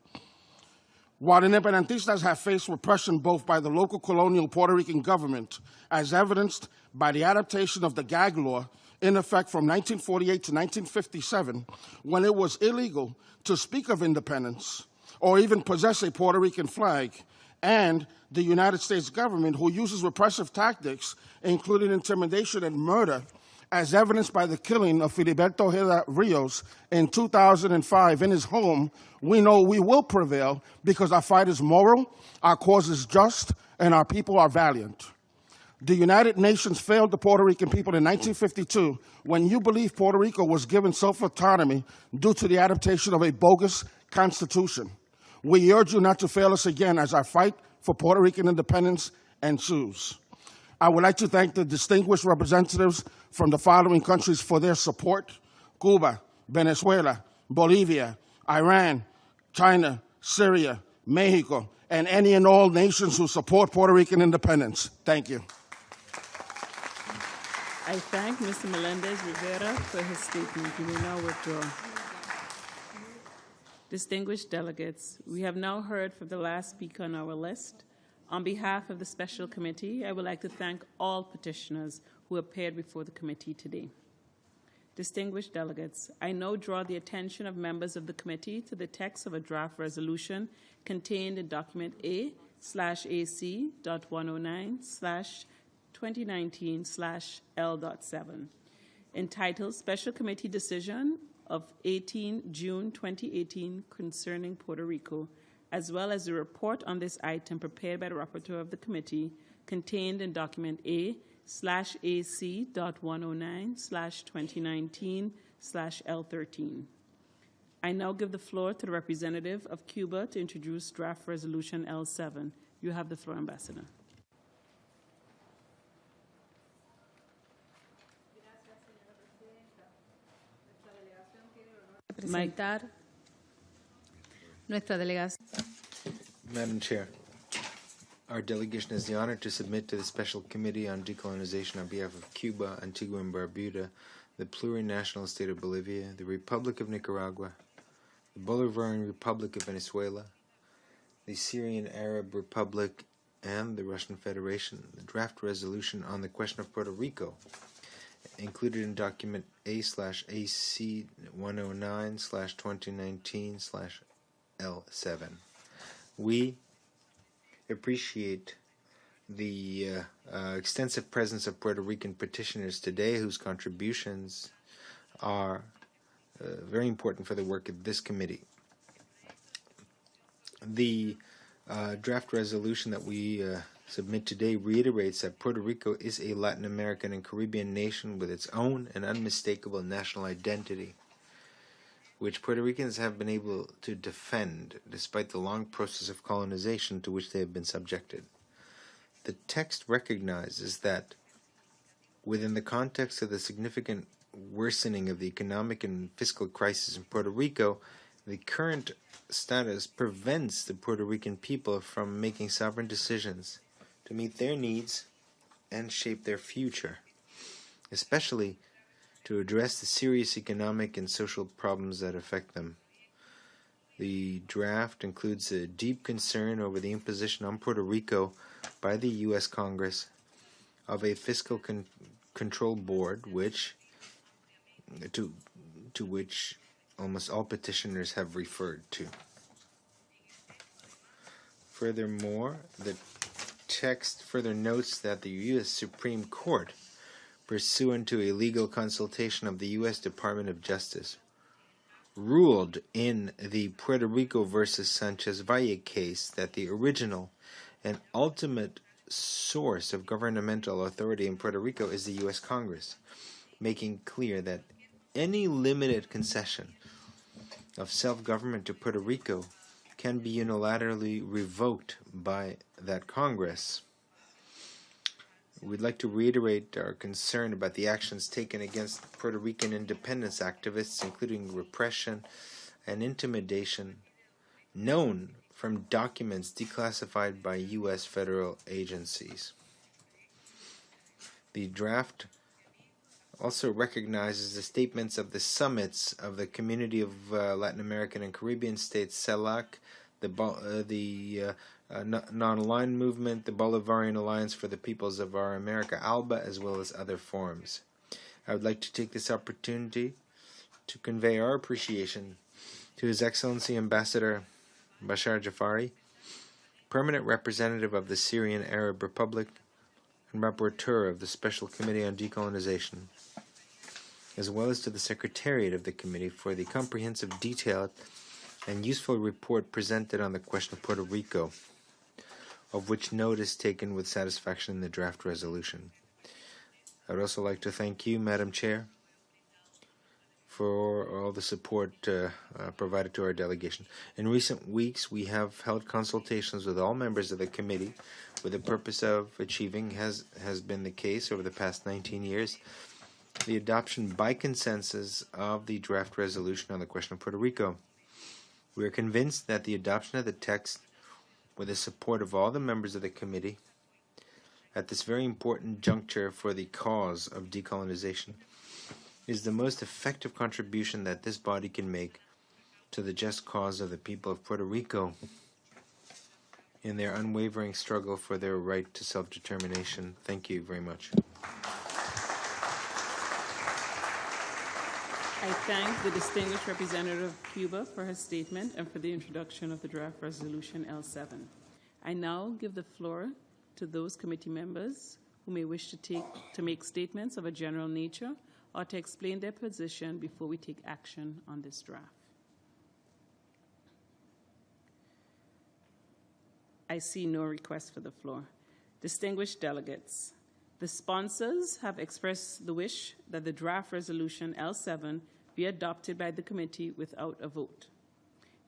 While independentistas have faced repression both by the local colonial Puerto Rican government, as evidenced by the adaptation of the gag law in effect from 1948 to 1957, when it was illegal to speak of independence or even possess a Puerto Rican flag, and the United States government, who uses repressive tactics, including intimidation and murder, as evidenced by the killing of Filiberto Ojeda Rios in 2005 in his home, we know we will prevail because our fight is moral, our cause is just, and our people are valiant. The United Nations failed the Puerto Rican people in 1952 when you believe Puerto Rico was given self-autonomy due to the adaptation of a bogus constitution. We urge you not to fail us again as our fight for Puerto Rican independence ensues. I would like to thank the distinguished representatives from the following countries for their support: Cuba, Venezuela, Bolivia, Iran, China, Syria, Mexico, and any and all nations who support Puerto Rican independence. Thank you. I thank Mr. Melendez-Rivera for his statement. You may now withdraw. Distinguished delegates, we have now heard from the last speaker on our list. On behalf of the Special Committee, I would like to thank all petitioners who appeared before the committee today. Distinguished delegates, I now draw the attention of members of the committee to the text of a draft resolution contained in document A/AC.109/2019/L.7, entitled Special Committee Decision of 18 June 2018 concerning Puerto Rico, as well as the report on this item prepared by the rapporteur of the committee, contained in document A/AC.109/2019/L13. I now give the floor to the representative of Cuba to introduce draft resolution L7. You have the floor, Ambassador. Presentar nuestra delegación. Madam Chair, our delegation has the honor to submit to the Special Committee on Decolonization on behalf of Cuba, Antigua and Barbuda, the plurinational state of Bolivia, the Republic of Nicaragua, the Bolivarian Republic of Venezuela, the Syrian Arab Republic, and the Russian Federation, the draft resolution on the question of Puerto Rico, included in document A/AC.109/2019/L7. We appreciate the extensive presence of Puerto Rican petitioners today, whose contributions are very important for the work of this committee. The draft resolution that we submit today reiterates that Puerto Rico is a Latin American and Caribbean nation with its own and unmistakable national identity, which Puerto Ricans have been able to defend despite the long process of colonization to which they have been subjected. The text recognizes that within the context of the significant worsening of the economic and fiscal crisis in Puerto Rico, the current status prevents the Puerto Rican people from making sovereign decisions to meet their needs and shape their future, especially to address the serious economic and social problems that affect them. The draft includes a deep concern over the imposition on Puerto Rico by the U.S. Congress of a fiscal control board, which, to which almost all petitioners have referred to. Furthermore, the text further notes that the U.S. Supreme Court, pursuant to a legal consultation of the U.S. Department of Justice, ruled in the Puerto Rico versus Sanchez Valle case that the original and ultimate source of governmental authority in Puerto Rico is the U.S. Congress, making clear that any limited concession of self-government to Puerto Rico can be unilaterally revoked by that Congress. We'd like to reiterate our concern about the actions taken against Puerto Rican independence activists, including repression and intimidation, known from documents declassified by U.S. federal agencies. The draft also recognizes the statements of the summits of the Community of Latin American and Caribbean States, CELAC, the Non-Aligned Movement, the Bolivarian Alliance for the Peoples of Our America, ALBA, as well as other forums. I would like to take this opportunity to convey our appreciation to His Excellency Ambassador Bashar Jafari, Permanent Representative of the Syrian Arab Republic and Rapporteur of the Special Committee on Decolonization, as well as to the Secretariat of the Committee for the comprehensive, detailed, and useful report presented on the question of Puerto Rico, of which note is taken with satisfaction in the draft resolution. I would also like to thank you, Madam Chair, for all the support provided to our delegation. In recent weeks, we have held consultations with all members of the committee with the purpose of achieving, has been the case over the past 19 years, the adoption by consensus of the draft resolution on the question of Puerto Rico. We are convinced that the adoption of the text with the support of all the members of the committee at this very important juncture for the cause of decolonization is the most effective contribution that this body can make to the just cause of the people of Puerto Rico in their unwavering struggle for their right to self-determination. Thank you very much. I thank the distinguished representative of Cuba for her statement and for the introduction of the draft resolution L7. I now give the floor to those committee members who may wish to make statements of a general nature or to explain their position before we take action on this draft. I see no request for the floor. Distinguished delegates, the sponsors have expressed the wish that the draft resolution L7 be adopted by the committee without a vote.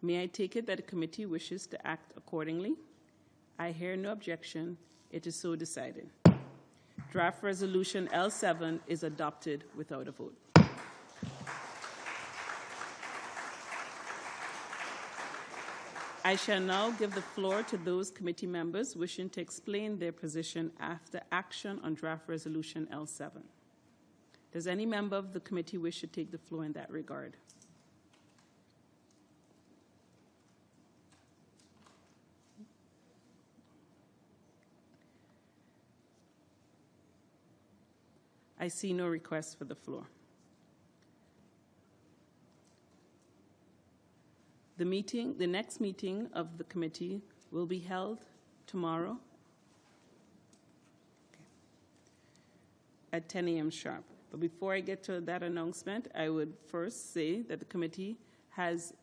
May I take it that the committee wishes to act accordingly? I hear no objection. It is so decided. Draft resolution L7 is adopted without a vote. I shall now give the floor to those committee members wishing to explain their position after action on draft resolution L7. Does any member of the committee wish to take the floor in that regard? I see no request for the floor. The next meeting of the committee will be held tomorrow at 10 a.m. sharp. But before I get to that announcement, I would first say that the committee has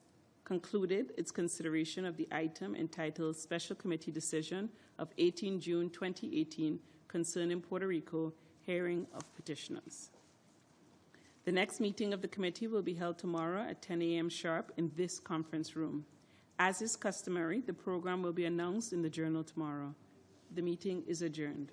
concluded its consideration of the item entitled Special Committee Decision of 18 June 2018 concerning Puerto Rico, hearing of petitioners. The next meeting of the committee will be held tomorrow at 10 a.m. sharp in this conference room. As is customary, the program will be announced in the journal tomorrow. The meeting is adjourned.